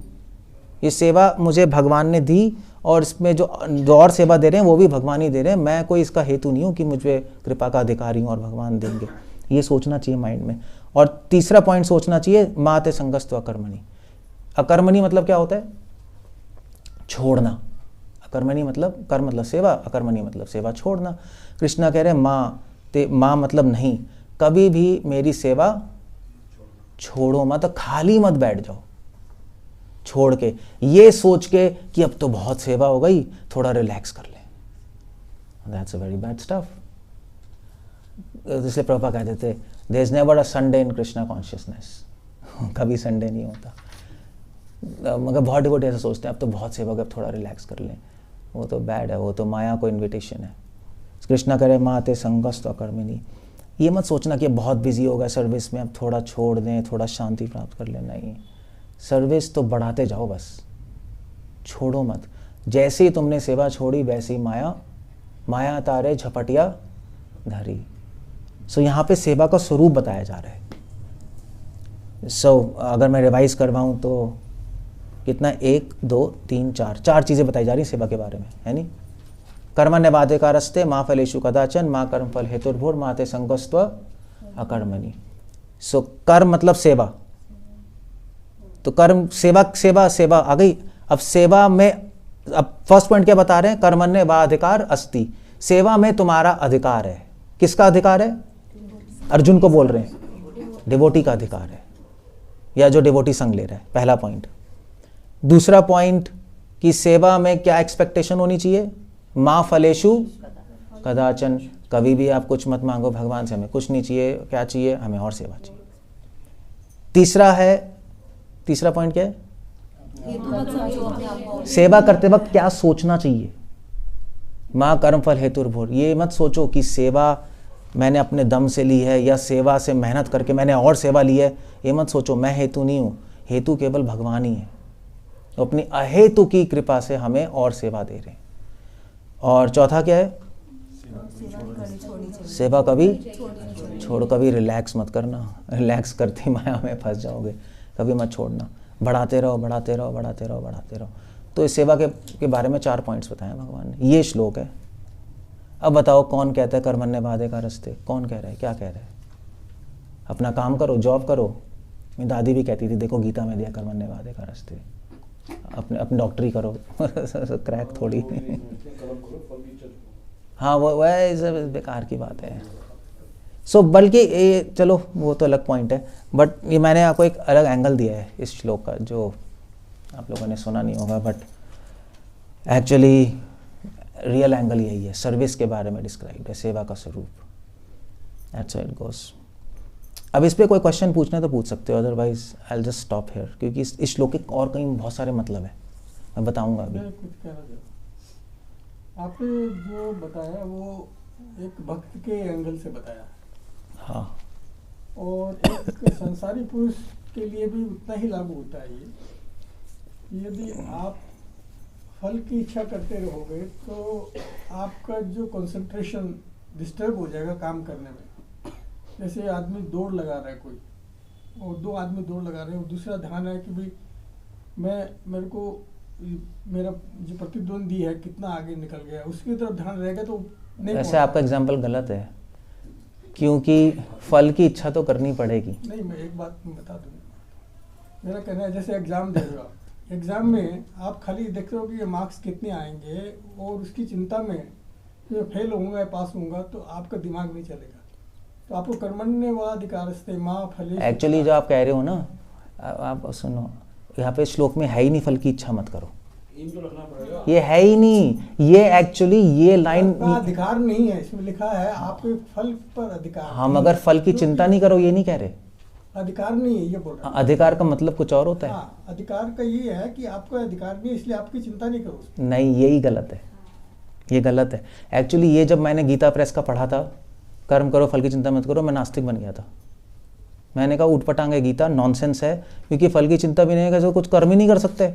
ये सेवा मुझे भगवान ने दी और इसमें जो और सेवा दे रहे हैं वो भी भगवान ही दे रहे हैं, मैं कोई इसका हेतु नहीं हूं कि मुझे कृपा का अधिकारी हूं और भगवान देंगे। ये सोचना चाहिए माइंड में। और तीसरा पॉइंट सोचना चाहिए, माते संगस्तु अकर्मणि। अकर्मणि मतलब क्या होता है? छोड़ना। अकर्मणि मतलब, कर्म मतलब सेवा, अकर्मणि मतलब सेवा छोड़ना। कृष्णा कह रहे हैं माँ मतलब नहीं, कभी भी मेरी सेवा छोड़ो मत, खाली मत बैठ जाओ छोड़ के, ये सोच के कि अब तो बहुत सेवा हो गई, थोड़ा रिलैक्स कर ले। That's a very bad stuff. इसलिए प्रभुपा कहते थे there is never a Sunday in Krishna consciousness. कभी संडे नहीं होता। मगर बहुत डिवोटी ऐसा सोचते हैं अब तो बहुत सेवा हो गई, अब थोड़ा रिलैक्स कर लें। वो तो बैड है, वो तो माया को इन्विटेशन है। कृष्णा करे माते संगस्तु अकर्मणि। ये मत सोचना कि बहुत बिजी हो गया सर्विस में, अब थोड़ा छोड़ दें, थोड़ा शांति प्राप्त कर लें। नहीं, सर्विस तो बढ़ाते जाओ, बस छोड़ो मत। जैसे ही तुमने सेवा छोड़ी वैसे ही माया तारे झपटिया धरी। सो यहाँ पे सेवा का स्वरूप बताया जा रहा है। सो अगर मैं रिवाइज करवाऊँ तो कितना, 1 2 3 4 चीज़ें बताई जा रही सेवा के बारे में, है नहीं? कर्मण्यवाधिकारस्ते मा फलेषु कदाचन मा कर्म फल हेतुर्भुर माते संगस्त्व अकर्मणि। सो कर्म मतलब सेवा, तो कर्म सेवा आ गई। अब सेवा में, अब फर्स्ट पॉइंट क्या बता रहे हैं? कर्मण्यवाधिकार अस्ति, सेवा में तुम्हारा अधिकार है। किसका अधिकार है? अर्जुन को बोल रहे हैं, डिवोटी का अधिकार है, या जो डिवोटी संग ले रहा है। पहला पॉइंट। दूसरा पॉइंट कि सेवा में क्या एक्सपेक्टेशन होनी चाहिए? माँ फलेषु कदाचन, कभी भी आप कुछ मत मांगो भगवान से, हमें कुछ नहीं चाहिए। क्या चाहिए? हमें और सेवा चाहिए। तीसरा पॉइंट क्या है? सेवा करते वक्त क्या सोचना चाहिए? माँ कर्म फल हेतुर्भुर। ये मत सोचो कि सेवा मैंने अपने दम से ली है या सेवा से मेहनत करके मैंने और सेवा ली है। ये मत सोचो, मैं हेतु नहीं हूँ, हेतु केवल भगवान ही है। तो अपनी अहेतु की कृपा से हमें और सेवा दे रहे हैं। और चौथा क्या है? सेवा कभी छोड़, कभी रिलैक्स मत करना। रिलैक्स करते माया में फंस जाओगे, कभी मत छोड़ना। बढ़ाते रहो, बढ़ाते रहो, बढ़ाते रहो, बढ़ाते रहो। तो इस सेवा के बारे में 4 पॉइंट्स बताए भगवान ने। ये श्लोक है। अब बताओ कौन कहता है कर्मण्यवाधिकारस्ते? कौन कह रहा है? क्या कह रहा है? अपना काम करो, जॉब करो। मेरी दादी भी कहती थी, देखो गीता में दिया कर्मण्यवाधिकारस्ते, अपनी डॉक्टरी करो। क्रैक थोड़ी। हाँ, वो बेकार की बात है। सो बल्कि ये चलो वो तो अलग पॉइंट है, बट ये मैंने आपको एक अलग एंगल दिया है इस श्लोक का, जो आप लोगों ने सुना नहीं होगा, बट एक्चुअली रियल एंगल यही है। सर्विस के बारे में डिस्क्राइब है, सेवा का स्वरूप। That's how it goes. अब इस पे कोई क्वेश्चन पूछना है तो पूछ सकते हो, otherwise I will just stop here, क्योंकि इस श्लोक के और कहीं बहुत सारे मतलब है, मैं बताऊंगा अभी। कुछ कहना चाहूँ, आपने जो बताया वो एक भक्त के एंगल से बताया। हाँ, और एक संसारी पुरुष के लिए भी उतना ही लागू होता है ये। यदि आप फल की इच्छा करते रहोगे तो आपका जो कंसंट्रेशन डिस्टर्ब हो जाएगा काम करने में। जैसे आदमी दौड़ लगा रहा है कोई, और 2 आदमी दौड़ लगा रहे हैं, और दूसरा ध्यान है कि भाई मेरा जो प्रतिद्वंदी है कितना आगे निकल गया, उसकी तरफ ध्यान रहेगा तो नहीं। वैसे आपका एग्जाम्पल गलत है, क्योंकि फल की इच्छा तो करनी पड़ेगी। नहीं, मैं एक बात बता दूँ, मेरा कहना है जैसे एग्जाम दे रहे हो आप, एग्जाम में आप खाली देखते हो कि ये मार्क्स कितने आएंगे, और उसकी चिंता में कि मैं फेल होऊंगा या पास होऊंगा, तो आपका दिमाग नहीं चलेगा। तो आपको कर्मण्यवाधिकारस्ते माँ फलेषु। एक्चुअली जो आप कह रहे हो ना, आप सुनो, यहाँ पे श्लोक में है ही नहीं फल की इच्छा मत करो, तो रखना पड़ेगा। ये है ही नहीं। ये एक्चुअली ये लाइन अधिकार नहीं है, इसमें लिखा है आपके फल पर अधिकार। हम अगर फल की चिंता नहीं करो, ये नहीं कह रहे। अधिकार नहीं है ये बोल रहा है। अधिकार का मतलब कुछ और होता है। हाँ, अधिकार का ये है कि आपको अधिकार नहीं है, इसलिए आपकी चिंता नहीं करो। नहीं, यही गलत है, ये गलत है। एक्चुअली ये जब मैंने गीता प्रेस का पढ़ा था, कर्म करो फल की चिंता मत करो, मैं नास्तिक बन गया था। मैंने कहा ऊट पटांग है गीता, नॉनसेंस है, क्योंकि फल की चिंता भी नहीं है, कुछ कर्म ही नहीं कर सकते।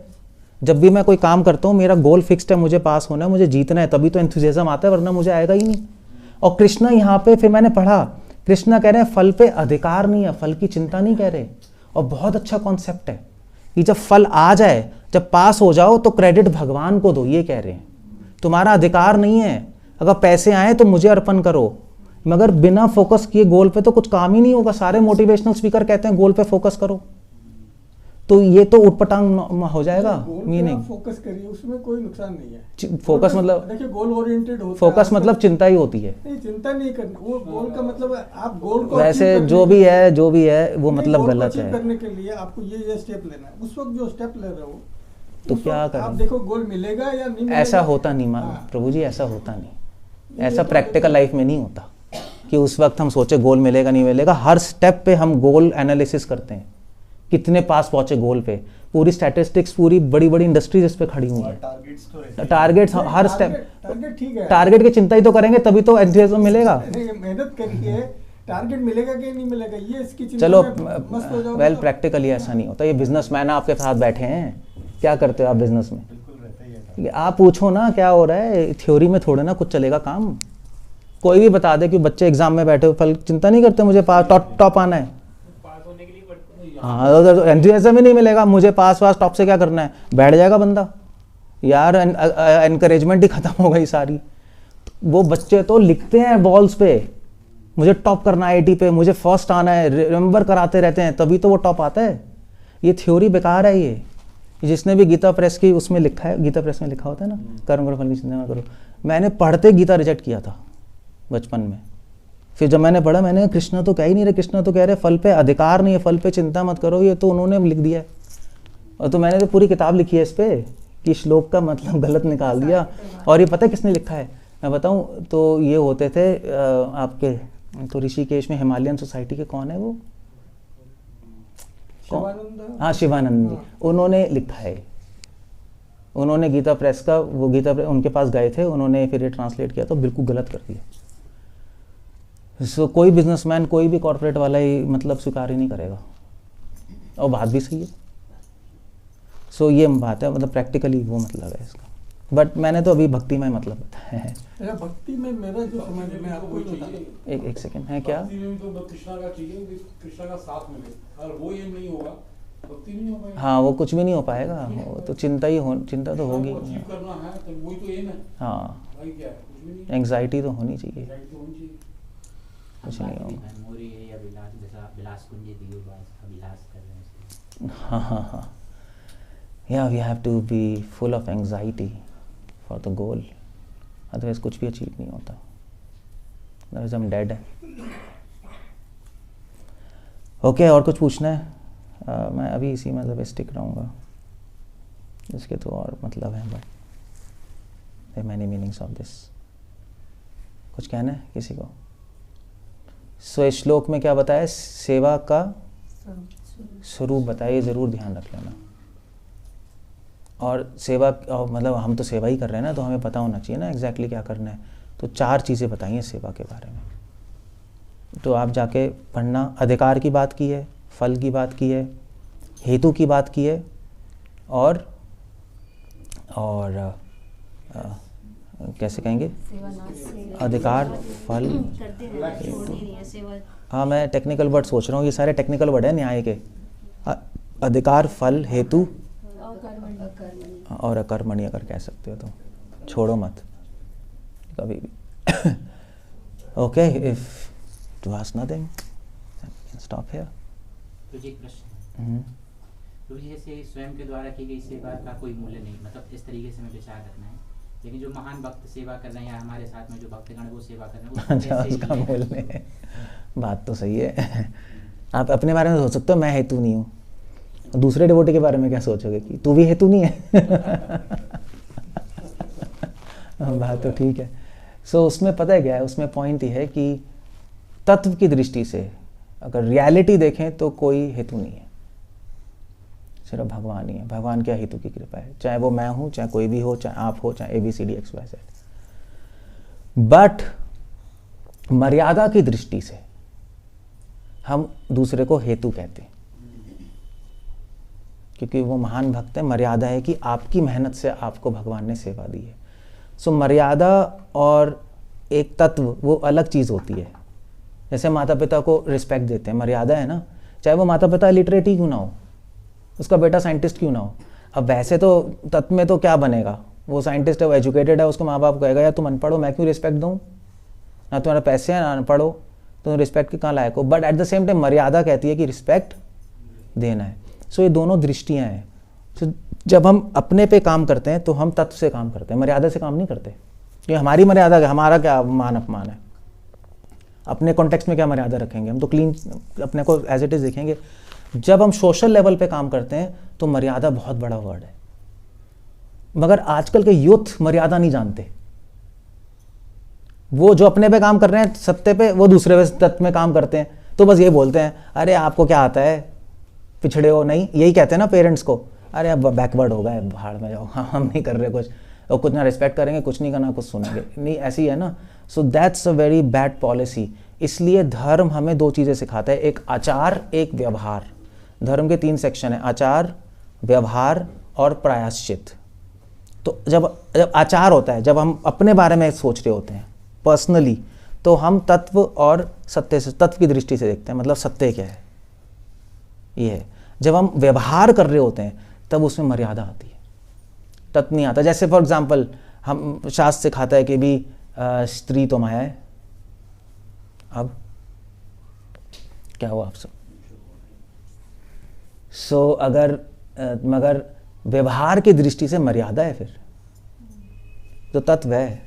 जब भी मैं कोई काम करता हूँ, मेरा गोल फिक्स्ड है, मुझे पास होना है, मुझे जीतना है, तभी तो एंथुसियाज्म आता है, वरना मुझे आएगा ही नहीं। और कृष्णा यहाँ पे, फिर मैंने पढ़ा, कृष्णा कह रहे हैं फल पे अधिकार नहीं है, फल की चिंता नहीं कह रहे। और बहुत अच्छा कॉन्सेप्ट है कि जब फल आ जाए, जब पास हो जाओ तो क्रेडिट भगवान को दो, ये कह रहे हैं। तुम्हारा अधिकार नहीं है, अगर पैसे आए तो मुझे अर्पण करो, मगर बिना फोकस किए गोल पे तो कुछ काम ही नहीं होगा। सारे मोटिवेशनल स्पीकर कहते हैं गोल पे फोकस करो, तो ये तो उटपटांग हो जाएगा मीनिंग। फोकस करिए, उसमें कोई नुकसान नहीं है। फोकस मतलब देखिए गोल ओरिएंटेड होता है। फोकस मतलब चिंता ही होती है। नहीं, चिंता नहीं करनी, वो गोल का मतलब आप गोल को वैसे achieve जो भी है वो नहीं, मतलब goal को गलत achieve है। करने के लिए आपको ये स्टेप लेना है। उस वक्त जो स्टेप ले रहे हो तो उस क्या वक्त करें? आप देखो गोल मिलेगा या नहीं मिलेगा। ऐसा होता नहीं हाँ। प्रभु जी, ऐसा होता नहीं। ऐसा प्रैक्टिकल लाइफ में नहीं होता कि उस वक्त हम सोचे गोल मिलेगा नहीं मिलेगा। हर स्टेप पे हम गोल एनालिसिस करते हैं, कितने पास पहुंचे गोल पे। पूरी स्टैटिस्टिक्स, पूरी बड़ी बड़ी इंडस्ट्रीज इस पे खड़ी हुई है। टारगेट्स हर स्टेप, टारगेट ठीक है, टारगेट की चिंता ही तो करेंगे तभी तो एंथुसियाज्म मिलेगा। मेहनत करिए, टारगेट मिलेगा कि नहीं मिलेगा ये इसकी चिंता चलो में मस्त हो जाओगे वेल, तो। प्रैक्टिकली ऐसा नहीं होता। ये बिजनेसमैन आपके साथ बैठे हैं, क्या करते हो आप बिजनेस में? ये आप पूछो ना क्या हो रहा है, थ्योरी में थोड़े ना कुछ चलेगा काम। कोई भी बता दे कि बच्चे एग्जाम में बैठे हो, फल चिंता नहीं करते मुझे पास टॉप आना है। पास होने के लिए पढ़ते हैं। हाँ, उधर एंथुसियाज्म ही नहीं मिलेगा, मुझे पास टॉप से क्या करना है, बैठ जाएगा बंदा। यार एनकरेजमेंट ही खत्म हो गई सारी। वो बच्चे तो लिखते हैं बॉल्स पे, मुझे टॉप करना है 80 पे, मुझे फर्स्ट आना है, रिमेंबर कराते रहते हैं, तभी तो वो टॉप आता है। ये थ्योरी बेकार है। ये जिसने भी गीता प्रेस की उसमें लिखा है, गीता प्रेस में लिखा होता है ना, कर्म करो फल की चिंता मत करो। मैंने पढ़ते गीता रिजेक्ट किया था बचपन में। फिर जब मैंने पढ़ा, मैंने कृष्णा तो कह ही नहीं रहे, कृष्णा तो कह रहे फल पे अधिकार नहीं है, फल पे चिंता मत करो, ये तो उन्होंने लिख दिया है। और तो मैंने तो पूरी किताब लिखी है इस पे कि श्लोक का मतलब गलत निकाल दिया। और ये पता है किसने लिखा है, मैं बताऊं? तो ये होते थे आपके तो ऋषिकेश में हिमालयन सोसाइटी के कौन है वो, हाँ शिवानंद जी, उन्होंने लिखा है। उन्होंने गीता प्रेस का वो गीता प्रेस उनके पास गए थे, उन्होंने फिर ये ट्रांसलेट किया तो बिल्कुल गलत कर दिया। सो कोई बिजनेसमैन, कोई भी कॉर्पोरेट वाला ही मतलब स्वीकार ही नहीं करेगा, और बात भी सही है। सो ये बात है, मतलब प्रैक्टिकली वो मतलब है इसका। बट मैंने तो अभी भक्ति में मतलब बताया है। भक्ति में मेरा जो समझ में आपको एक सेकंड है क्या, भक्ति में तो कृष्णा का चाहिए कि कृष्णा का साथ मिले, अगर वो ये नहीं होगा भक्ति नहीं हो पाएगी। हाँ, वो कुछ भी नहीं हो पाएगा, वो तो चिंता ही चिंता तो होगी। अचीव करना है तो वही तो एम है। हाँ, भाई क्या है, कुछ भी नहीं, एंग्जाइटी तो होनी चाहिए, Anxiety तो होनी चाहिए। कुछ नहीं होगा। मेमोरी है या विलास कुंज दियो अभिलाष कर रहे हैं। हाँ हाँ हाँ, yeah we have to be full of anxiety for the goal, otherwise कुछ भी अचीव नहीं होता, अदरवाइज हम डेड है। ओके, और कुछ पूछना है? मैं अभी इसी मतलब स्टिक रहूँगा, इसके तो और मतलब है, but there many meanings of this. कुछ कहना है किसी को? सो इस श्लोक में क्या बताया, सेवा का स्वरूप बताया, ये ज़रूर ध्यान रख लेना। और सेवा मतलब हम तो सेवा ही कर रहे हैं ना, तो हमें पता होना चाहिए ना एग्जैक्टली क्या करना है। तो 4 चीज़ें बताई हैं सेवा के बारे में, तो आप जाके पढ़ना। अधिकार की बात की है, फल की बात की है, हेतु की बात की है, और कैसे कहेंगे, अधिकार, फल, हाँ मैं टेक्निकल वर्ड सोच रहा हूँ, ये सारे टेक्निकल वर्ड है न्याय के। अधिकार, फल, हेतु और अकर्मणि अगर कह सकते हो तो, छोड़ो मत कभी भी। Okay, if two ask nothing, stop here. तो जी प्रश्न, तो जैसे स्वयं के द्वारा की गई सेवा का कोई मूल्य नहीं, मतलब इस तरीके से हमें विचार रखना है। लेकिन जो महान भक्त सेवा कर रहे हैं या हमारे साथ में जो भक्तगण वो सेवा कर रहे हैं, अच्छा, उसका मूल्य है, बात तो सही है। आप अपने बारे में सोच सकते हो, मैं हेतु नहीं हूँ। दूसरे डिवोटी के बारे में क्या सोचोगे कि तू भी हेतु नहीं है। बात तो ठीक है। सो उसमें पता है क्या है, उसमें पॉइंट ये है कि तत्व की दृष्टि से अगर रियलिटी देखें तो कोई हेतु नहीं है, सिर्फ भगवान ही है। भगवान क्या हेतु की कृपा है, चाहे वो मैं हूँ, चाहे कोई भी हो, चाहे आप हो, चाहे ABCD XYZ। बट मर्यादा की दृष्टि से हम दूसरे को हेतु कहते हैं, क्योंकि वो महान भक्त है। मर्यादा है कि आपकी मेहनत से आपको भगवान ने सेवा दी है। सो मर्यादा और एक तत्व वो अलग चीज़ होती है। जैसे माता पिता को रिस्पेक्ट देते हैं, मर्यादा है ना, चाहे वो माता पिता लिटरेट ही क्यों ना हो, उसका बेटा साइंटिस्ट क्यों ना हो। अब वैसे तो तत्व में तो क्या बनेगा, वो साइंटिस्ट है, वो एजुकेटेड है, उसको माँ बाप कहेगा यार तुम अनपढ़ हो, मैं क्यों रिस्पेक्ट दूँ, ना तुम्हारे पैसे हैं ना पढ़ो, तुम रिस्पेक्ट के कहाँ लायक हो। But at the same time मर्यादा कहती है कि रिस्पेक्ट देना है। सो ये दोनों दृष्टियाँ हैं। सो जब हम अपने पे काम करते हैं तो हम तत्व से काम करते हैं, मर्यादा से काम नहीं करते। ये हमारी मर्यादा है, हमारा क्या मान अपमान है, अपने कॉन्टेक्स्ट में क्या मर्यादा रखेंगे, हम तो क्लीन अपने को एज इट इज़ देखेंगे। जब हम सोशल लेवल पे काम करते हैं तो मर्यादा बहुत बड़ा वर्ड है, मगर आजकल के यूथ मर्यादा नहीं जानते। वो जो अपने पे काम कर रहे हैं सत्य पे, वो दूसरे पे तत्व में काम करते हैं। तो बस ये बोलते हैं अरे आपको क्या आता है, पिछड़े हो। नहीं, यही कहते हैं ना पेरेंट्स को, अरे अब बैकवर्ड हो गए, भाड़ में जाओ, हाँ हम नहीं कर रहे कुछ, और कुछ ना रिस्पेक्ट करेंगे, कुछ नहीं करना, कुछ सुनेंगे नहीं, ऐसी है ना। So that's a very bad policy. इसलिए धर्म हमें दो चीज़ें सिखाता है, एक आचार, एक व्यवहार। धर्म के 3 सेक्शन है, आचार, व्यवहार और प्रायश्चित। तो जब आचार होता है, जब हम अपने बारे में सोच रहे होते हैं पर्सनली, तो हम तत्व और सत्य से, तत्व की दृष्टि से देखते हैं, मतलब सत्य क्या है ये है। जब हम व्यवहार कर रहे होते हैं तब उसमें मर्यादा आती है, तत्व नहीं आता। जैसे फॉर एग्जाम्पल हम शास्त्र सिखाता है कि भी स्त्री तो माया है। अब क्या हुआ आप सब? सो अगर मगर व्यवहार की दृष्टि से मर्यादा है, फिर तो तत्व है,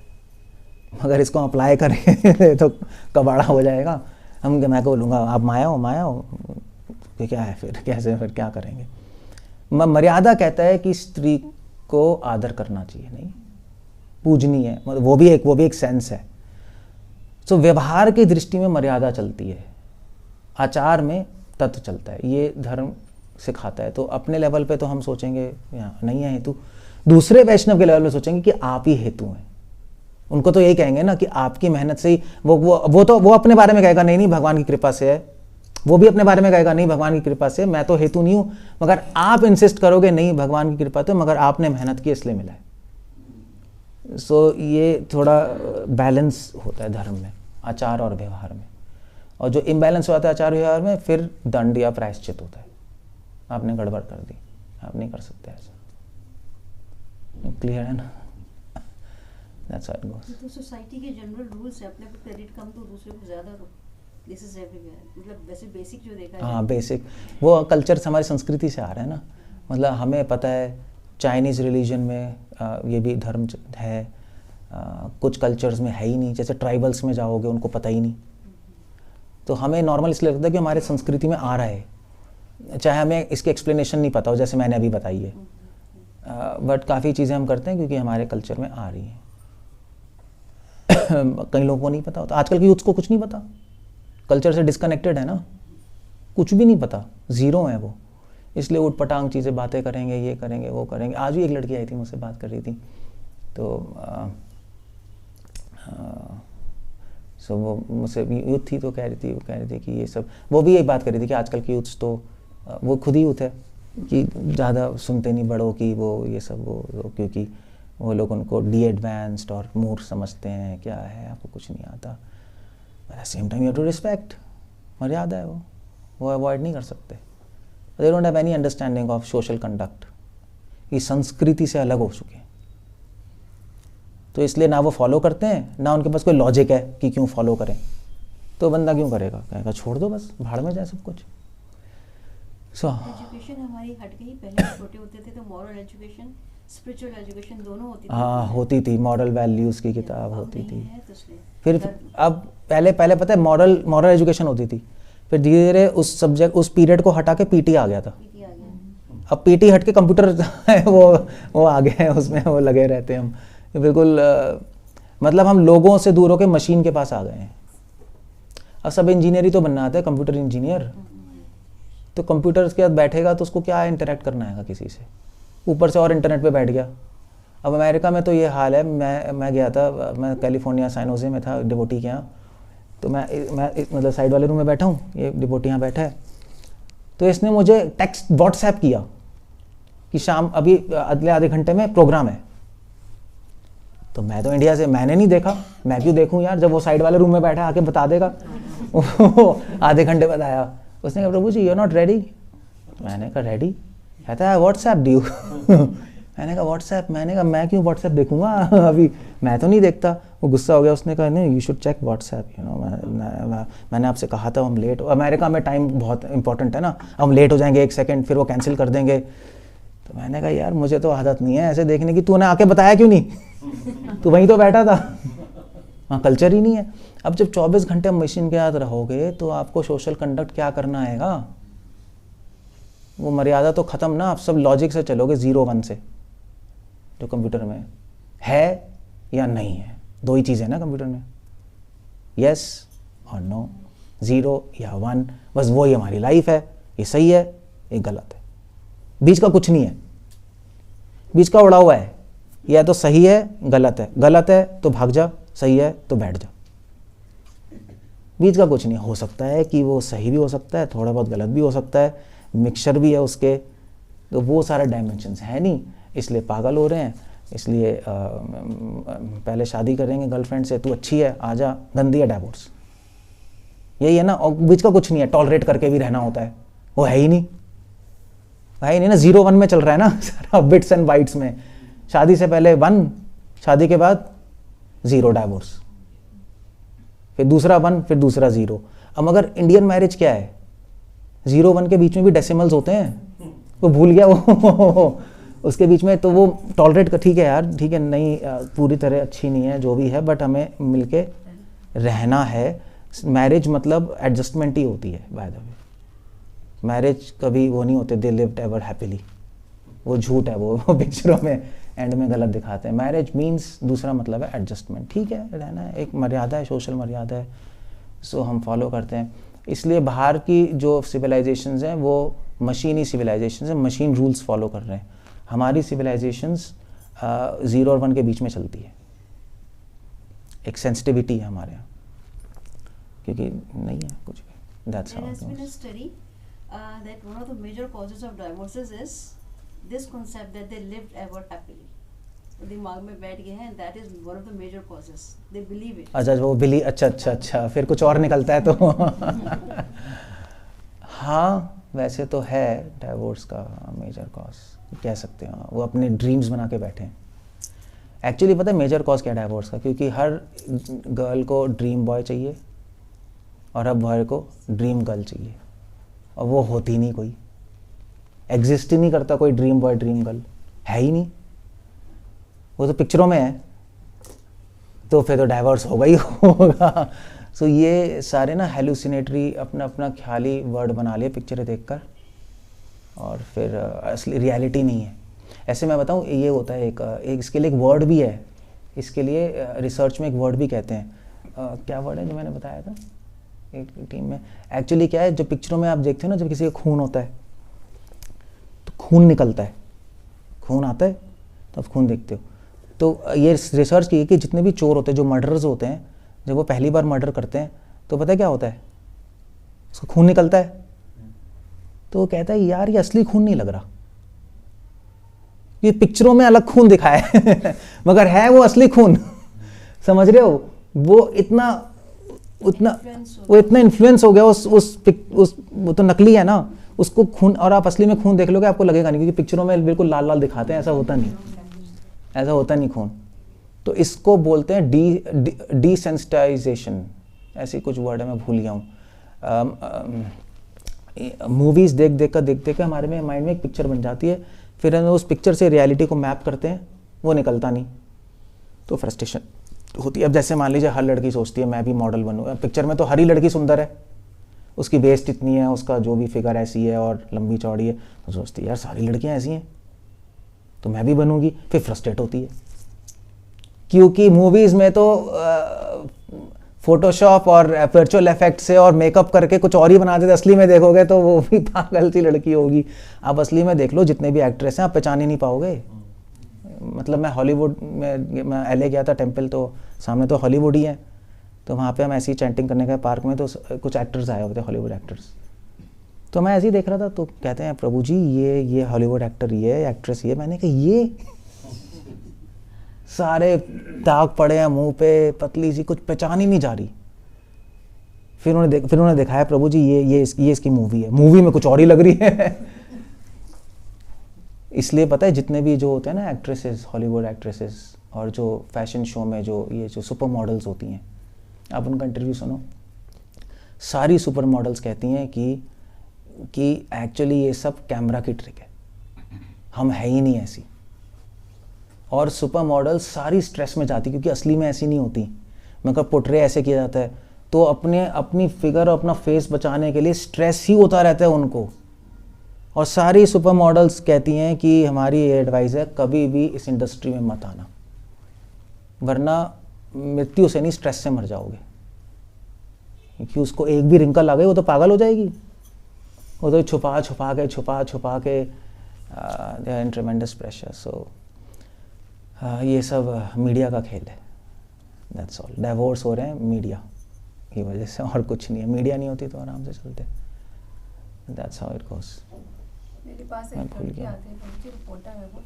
मगर इसको अप्लाई करें तो कबाड़ा हो जाएगा। मैं को बोलूँगा आप माया हो कि क्या है, फिर कैसे, फिर क्या करेंगे। मर्यादा कहता है कि स्त्री को आदर करना चाहिए, नहीं पूजनीय है, मतलब वो भी एक सेंस है। सो व्यवहार की दृष्टि में मर्यादा चलती है, आचार में तत्व चलता है, ये धर्म सिखाता है। तो अपने लेवल पे तो हम सोचेंगे यहाँ नहीं है हेतु, दूसरे वैष्णव के लेवल पे सोचेंगे कि आप ही हेतु हैं। उनको तो यही कहेंगे ना कि आपकी मेहनत से ही वो अपने बारे में कहेगा नहीं भगवान की कृपा से है, वो भी अपने बारे में कहेगा नहीं भगवान की कृपा से, मैं तो हेतु नहीं हूँ। मगर आप इंसिस्ट करोगे नहीं भगवान की कृपा तो, मगर आपने मेहनत की इसलिए मिला है। सो ये थोड़ा बैलेंस होता है धर्म में, आचार और व्यवहार में। और जो इम्बैलेंस होता है आचार व्यवहार में, फिर दंड या प्रायश्चित होता है। आपने गड़बड़ कर दी, आप नहीं कर सकते ऐसा। क्लियर है ना? That's how it goes. तो सोसाइटी के जनरल रूल्स है, अपने को क्रेडिट कम तो दूसरे को ज्यादा दो, दिस इज एवरीवेयर। मतलब वैसे बेसिक जो देखा है, हाँ बेसिक वो कल्चर हमारी संस्कृति से आ रहा है ना। मतलब हमें पता है चाइनीज़ रिलीजन में ये भी धर्म है, कुछ कल्चर्स में है ही नहीं। जैसे ट्राइबल्स में जाओगे उनको पता ही नहीं। तो हमें नॉर्मल इसलिए लगता है कि हमारे संस्कृति में आ रहा है, चाहे हमें इसकी एक्सप्लेनेशन नहीं पता हो, जैसे मैंने अभी बताई है। बट काफ़ी चीज़ें हम करते हैं क्योंकि हमारे कल्चर में आ रही हैं। कई लोगों को नहीं पता होता, आजकल के यूथ को कुछ नहीं पता, कल्चर से डिस्कनेक्टेड है ना, कुछ भी नहीं पता, ज़ीरो है वो। इसलिए उठ पटांग चीज़ें बातें करेंगे, ये करेंगे वो करेंगे। आज भी एक लड़की आई थी मुझसे बात कर रही थी, तो सो वो मुझसे यूथ थी तो कह रही थी कि ये सब, वो भी यही बात कर रही थी कि आजकल की यूथ्स तो वो खुद ही यूथ है कि ज़्यादा सुनते नहीं बड़ों की, वो ये सब वो क्योंकि वो लोग उनको डी एडवांस्ड और मूर्ख समझते हैं, क्या है आपको कुछ नहीं आता। At same time you have to respect, मर्यादा है वो अवॉइड नहीं कर सकते। They don't have any understanding of social conduct, ये संस्कृति से अलग हो चुके हैं। तो इसलिए ना वो फॉलो करते हैं, ना उनके पास कोई लॉजिक है कि क्यों फॉलो करें। तो बंदा क्यों करेगा, कहेगा छोड़ दो बस, भाड़ में जाए सब कुछ। एजुकेशन हमारी हट गई, पहले छोटे होते थे तो मॉरल एजुकेशन, स्पिरिचुअल एजुकेशन दोनों होती थी। हाँ होती थी, मॉरल वैल्यूज़ की किताब होती थी। फिर अब पहले पता है मॉरल एजुकेशन होती थी, फिर धीरे धीरे उस सब्जेक्ट उस पीरियड को हटा के पीटी आ गया था। अब पीटी हट के कंप्यूटर वो आ गए हैं, उसमें वो लगे रहते हैं हम बिल्कुल। मतलब हम लोगों से दूर होकर मशीन के पास आ गए हैं। अब सब इंजीनियर ही तो बनना आता है, कंप्यूटर इंजीनियर। तो कंप्यूटर के साथ बैठेगा तो उसको क्या इंटरेक्ट करना है किसी से, ऊपर से और इंटरनेट पे बैठ गया। अब अमेरिका में तो ये हाल है। मैं गया था, मैं कैलिफोर्निया सैन होजे में था डिवोटी के यहाँ। तो मैं मतलब साइड वाले रूम में बैठा हूँ, ये डिवोटी यहाँ बैठा है। तो इसने मुझे टेक्स्ट व्हाट्सएप किया कि शाम अभी अगले आधे घंटे में प्रोग्राम है। तो मैं तो इंडिया से, मैंने नहीं देखा, मैं क्यों देखूँ यार, जब वो साइड वाले रूम में बैठा आके बता देगा। आधे घंटे बताया। उसने कहा प्रभु जी यू आर नॉट रेडी। मैंने कहा रेडी? कहता है व्हाट्सएप ड्यू। मैंने कहा व्हाट्सएप? मैंने कहा मैं क्यों व्हाट्सएप देखूंगा, अभी मैं तो नहीं देखता। वो गुस्सा हो गया, उसने कहा नहीं you should check WhatsApp, you know मैंने आपसे कहा था हम लेट, अमेरिका में टाइम बहुत इंपॉर्टेंट है ना, हम लेट हो जाएंगे 1 सेकंड फिर वो कैंसिल कर देंगे। तो मैंने कहा यार मुझे तो आदत नहीं है ऐसे देखने की, तूने आके बताया क्यों नहीं, तू वहीं तो बैठा था, वहाँ कल्चर ही नहीं है। अब जब 24 घंटे मशीन के साथ रहोगे तो आपको सोशल कंडक्ट क्या करना आएगा, वो मर्यादा तो ख़त्म ना, आप सब लॉजिक से चलोगे 0-1 से, जो कंप्यूटर में है या नहीं है, 2 ही चीज़ें ना कंप्यूटर में, यस और नो, 0 या 1, बस वो ही हमारी लाइफ है, ये सही है ये गलत है, बीच का कुछ नहीं है, बीच का उड़ा हुआ है, या तो सही है गलत है तो भाग जा, सही है तो बैठ जा, बीच का कुछ नहीं। हो सकता है कि वो सही भी हो सकता है, थोड़ा बहुत गलत भी हो सकता है, मिक्सचर भी है उसके, तो वो सारे डायमेंशंस है नहीं, इसलिए पागल हो रहे हैं, इसलिए पहले शादी करेंगे गर्लफ्रेंड से, तू अच्छी है आजा, गंदी है डाइवोर्स, यही है ना। और बीच का कुछ नहीं है, टॉलरेट करके भी रहना होता है, वो है ही नहीं ना, 0-1 में चल रहा है ना सारा, बिट्स एंड बाइट्स में, शादी से पहले 1, शादी के बाद 0 डाइवोर्स, फिर दूसरा 1, फिर दूसरा 0। अब मगर इंडियन मैरिज क्या है, 0-1 के बीच में भी डेसिमल्स होते हैं, वो भूल गया वो उसके बीच में, तो वो टॉलरेट कर, ठीक है यार ठीक है, नहीं पूरी तरह अच्छी नहीं है जो भी है, बट हमें मिलके रहना है। मैरिज मतलब एडजस्टमेंट ही होती है बाय द वे, मैरिज कभी वो नहीं होते दे लिव्ड एवर हैप्पीली, वो झूठ है, वो पिक्चरों में एंड में गलत दिखाते हैं। मैरिज मीन्स दूसरा मतलब है एडजस्टमेंट, ठीक है रहना है, एक मर्यादा है, सोशल मर्यादा है, सो हम फॉलो करते हैं। इसलिए बाहर की जो सिविलाइजेशंस हैं वो मशीनी सिविलाइजेशंस हैं, मशीन रूल्स फॉलो कर रहे हैं। हमारी सिविलाइजेशंस 0 और 1 के बीच में चलती है, एक सेंसिटिविटी है हमारे यहाँ, क्योंकि नहीं है कुछ भी। That's how There it has been a goes. study that one of the major causes of divorces is this concept that they lived ever happily. तो दिमाग में बैठ गए हैं, that is one of the major causes. They believe it. अच्छा वो बिली, अच्छा फिर कुछ और निकलता है तो हाँ वैसे तो है डाइवोर्स का मेजर कॉज, कह सकते हैं, वो अपने ड्रीम्स बना के बैठे हैं। एक्चुअली पता है मेजर कॉज क्या है डाइवोर्स का, क्योंकि हर गर्ल को ड्रीम बॉय चाहिए और हर बॉय को ड्रीम गर्ल चाहिए, और वो होती नहीं, कोई एग्जिस्ट ही नहीं करता कोई ड्रीम बॉय ड्रीम गर्ल, है ही नहीं, वो तो पिक्चरों में है, तो फिर तो डाइवोर्स होगा ही होगा। सो ये सारे ना हेलुसिनेटरी अपना अपना ख्याली वर्ड बना लिए पिक्चरें देखकर, और फिर असली रियलिटी नहीं है। ऐसे मैं बताऊँ, ये होता है एक इसके लिए एक वर्ड भी है, इसके लिए रिसर्च में एक वर्ड भी कहते हैं, क्या वर्ड है जो मैंने बताया था एक टीम में, एक्चुअली क्या है, जो पिक्चरों में आप देखते हो ना, जब किसी का खून होता है तो खून निकलता है, खून आता है तो आप खून देखते हो, तो ये रिसर्च की है कि जितने भी चोर होते हैं, जो मर्डरर्स होते हैं, जब वो पहली बार मर्डर करते हैं तो पता है क्या होता है, उसका खून निकलता है, तो वो कहता है यार ये असली खून नहीं लग रहा, ये पिक्चरों में अलग खून दिखाया है मगर है वो असली खून समझ रहे हो, वो इतना इन्फ्लुएंस हो गया उस वो तो नकली है ना उसको खून, और आप असली में खून देख लोगे आपको लगेगा नहीं, क्योंकि पिक्चरों में बिल्कुल लाल लाल दिखाते हैं, ऐसा होता नहीं खून। तो इसको बोलते हैं डिसेंसिटाइजेशन, ऐसी कुछ वर्ड है मैं भूल गया हूँ। मूवीज़ देख कर हमारे में माइंड में एक पिक्चर बन जाती है, फिर हम उस पिक्चर से रियलिटी को मैप करते हैं, वो निकलता नहीं, तो फ्रस्ट्रेशन होती है। अब जैसे मान लीजिए हर लड़की सोचती है मैं भी मॉडल बनूँ, पिक्चर में तो हर ही लड़की सुंदर है, उसकी वेस्ट इतनी है, उसका जो भी फिगर ऐसी है और लंबी चौड़ी है, तो सोचती है यार सारी लड़कियाँ ऐसी हैं तो मैं भी बनूंगी, फिर फ्रस्ट्रेट होती है, क्योंकि मूवीज़ में तो फोटोशॉप और वर्चुअल इफेक्ट से और मेकअप करके कुछ और ही बना देते, असली में देखोगे तो वो भी पागल सी लड़की होगी। आप असली में देख लो, जितने भी एक्ट्रेस हैं आप पहचान ही नहीं पाओगे। मतलब मैं हॉलीवुड में, मैं LA गया था टेम्पल, तो सामने तो हॉलीवुड ही है, तो वहाँ पे हम ऐसी चैंटिंग करने गए पार्क में, तो कुछ एक्टर्स आए हुए थे, हॉलीवुड एक्टर्स, तो मैं ऐसे ही देख रहा था, तो कहते हैं प्रभु जी ये हॉलीवुड एक्टर, ये एक्ट्रेस, ये, मैंने कहा ये सारे दाग पड़े हैं मुंह पे, पतली सी, कुछ पहचान ही नहीं जा रही। फिर उन्होंने दिखाया प्रभु जी ये इसकी मूवी है, मूवी में कुछ और ही लग रही है इसलिए पता है जितने भी जो होते हैं ना एक्ट्रेसेस, हॉलीवुड एक्ट्रेसेस और जो फैशन शो में जो ये जो सुपर मॉडल्स होती हैं, आप उनका इंटरव्यू सुनो, सारी सुपर मॉडल्स कहती हैं कि एक्चुअली ये सब कैमरा की ट्रिक है, हम है ही नहीं ऐसी। और सुपर मॉडल्स सारी स्ट्रेस में जाती क्योंकि असली में ऐसी नहीं होती। मगर पोर्ट्रे ऐसे किया जाता है तो अपनी फिगर और अपना फेस बचाने के लिए स्ट्रेस ही होता रहता है उनको। और सारी सुपर मॉडल्स कहती हैं कि हमारी ये एडवाइस है, कभी भी इस इंडस्ट्री में मत आना, वरना मृत्यु से नहीं स्ट्रेस से मर जाओगे। क्योंकि उसको एक भी रिंकल आ गई वो तो पागल हो जाएगी, वो तो छुपा छुपा के दे आर इन ट्रेमेंडस प्रेशर। सो ये सब मीडिया का खेल है, दैट्स ऑल। डाइवोर्स हो रहे हैं मीडिया की वजह से और कुछ नहीं है। मीडिया नहीं होती तो आराम से चलते। That's how it goes. मेरे पास एक लड़की आती है, बच्ची रिपोर्टर है, वो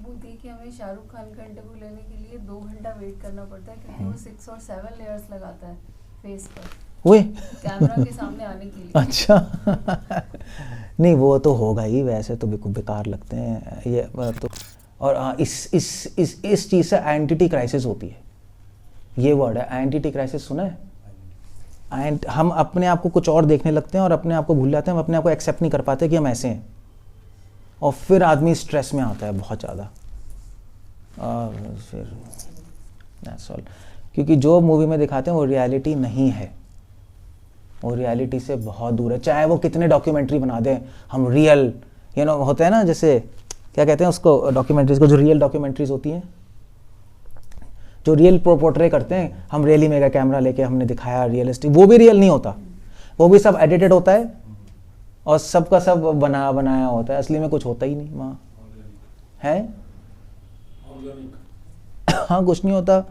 बोलती है कि हमें शाहरुख खान का इंटरव्यू लेने के लिए 2 घंटा वेट करना पड़ता है क्योंकि वो 6 और 7 लेयर्स लगाता है फेस पर वे कैमरा के सामने आने के लिए। अच्छा नहीं वो तो होगा ही, वैसे तो बिल्कुल बेकार लगते हैं ये तो। और इस चीज़ से आइडेंटिटी क्राइसिस होती है, ये वर्ड है आइडेंटिटी क्राइसिस, सुना है? हम अपने आप को कुछ और देखने लगते हैं और अपने आप को भूल जाते हैं, हम अपने आप को एक्सेप्ट नहीं कर पाते कि हम ऐसे हैं, और फिर आदमी स्ट्रेस में आता है बहुत ज़्यादा। और फिर दैट्स ऑल, क्योंकि जो मूवी में दिखाते हैं वो रियलिटी नहीं है, वो रियलिटी से बहुत दूर है। चाहे वो कितने डॉक्यूमेंट्री बना दें, हम रियल होता है ना, जैसे क्या कहते हैं उसको, डॉक्यूमेंट्रीज को, जो रियल डॉक्यूमेंट्रीज होती हैं, जो रियल पोर्ट्रे करते हैं, हम रियली मेगा कैमरा लेके हमने दिखाया रियलिस्टिक, वो भी रियल नहीं होता, वो भी सब एडिटेड होता है और सबका सब बनाया होता है, असली में कुछ होता ही नहीं वहाँ है। हाँ कुछ नहीं होता।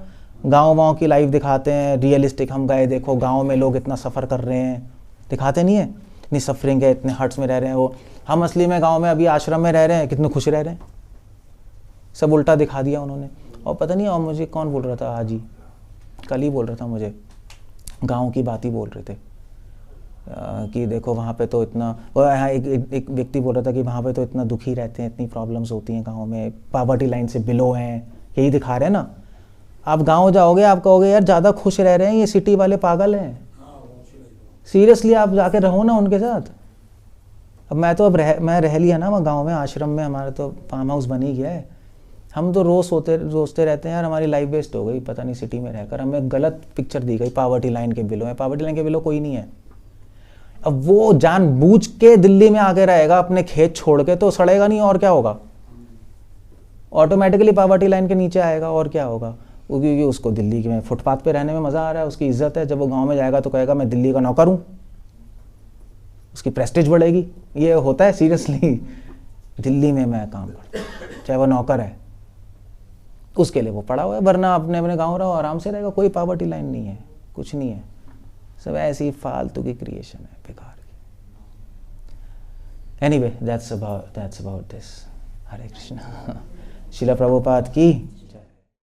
गाँव की लाइफ दिखाते हैं रियलिस्टिक, हम गए देखो गाँव में लोग इतना सफ़र कर रहे हैं, दिखाते नहीं है, इतनी सफरिंग है, इतने हट्स में रह रहे हैं वो। हम असली में गाँव में अभी आश्रम में रह रहे हैं, कितने खुश रह रहे हैं, सब उल्टा दिखा दिया उन्होंने। और पता नहीं, और मुझे कौन बोल रहा था आज ही, कल ही बोल रहा था मुझे, गांव की बात ही बोल रहे थे कि देखो वहाँ पे तो इतना, यहाँ एक व्यक्ति बोल रहा था कि वहाँ पे तो इतना दुखी रहते हैं, इतनी प्रॉब्लम्स होती हैं गांव में, पॉवर्टी लाइन से बिलो हैं, यही दिखा रहे हैं ना। आप गांव जाओगे, आप कहोगे यार ज़्यादा खुश रह रहे हैं, ये सिटी वाले पागल हैं। सीरियसली आप जाके रहो ना उनके साथ। अब मैं तो मैं रह लिया ना वहाँ गाँव में, आश्रम में, हमारा तो फार्म हाउस बन ही गया है। हम तो रोज़ सोचते रहते हैं यार हमारी लाइफ वेस्ट हो गई, पता नहीं सिटी में रहकर, हमें गलत पिक्चर दी गई, पॉवर्टी लाइन के बिलो है। पॉवर्टी लाइन के बिलो कोई नहीं है। अब वो जानबूझ के दिल्ली में आके रहेगा अपने खेत छोड़ के, तो सड़ेगा नहीं, और क्या होगा, ऑटोमेटिकली पॉवर्टी लाइन के नीचे आएगा, और क्या होगा। क्योंकि उसको दिल्ली में फुटपाथ पे रहने में मज़ा आ रहा है, उसकी इज्जत है। जब वो गाँव में जाएगा तो कहेगा मैं दिल्ली का नौकर हूँ, उसकी प्रेस्टीज बढ़ेगी। ये होता है सीरियसली, दिल्ली में मैं काम करता हूँ, चाहे वो नौकर है, उसके लिए वो पड़ा हुआ है। वरना अपने गाँव रहो, आराम से रहेगा, कोई पॉवर्टी लाइन नहीं है, कुछ नहीं है, सब ऐसी फालतू की क्रिएशन है, बेकार की। Anyway that's about this. हरे कृष्णा। शिला प्रभुपाद की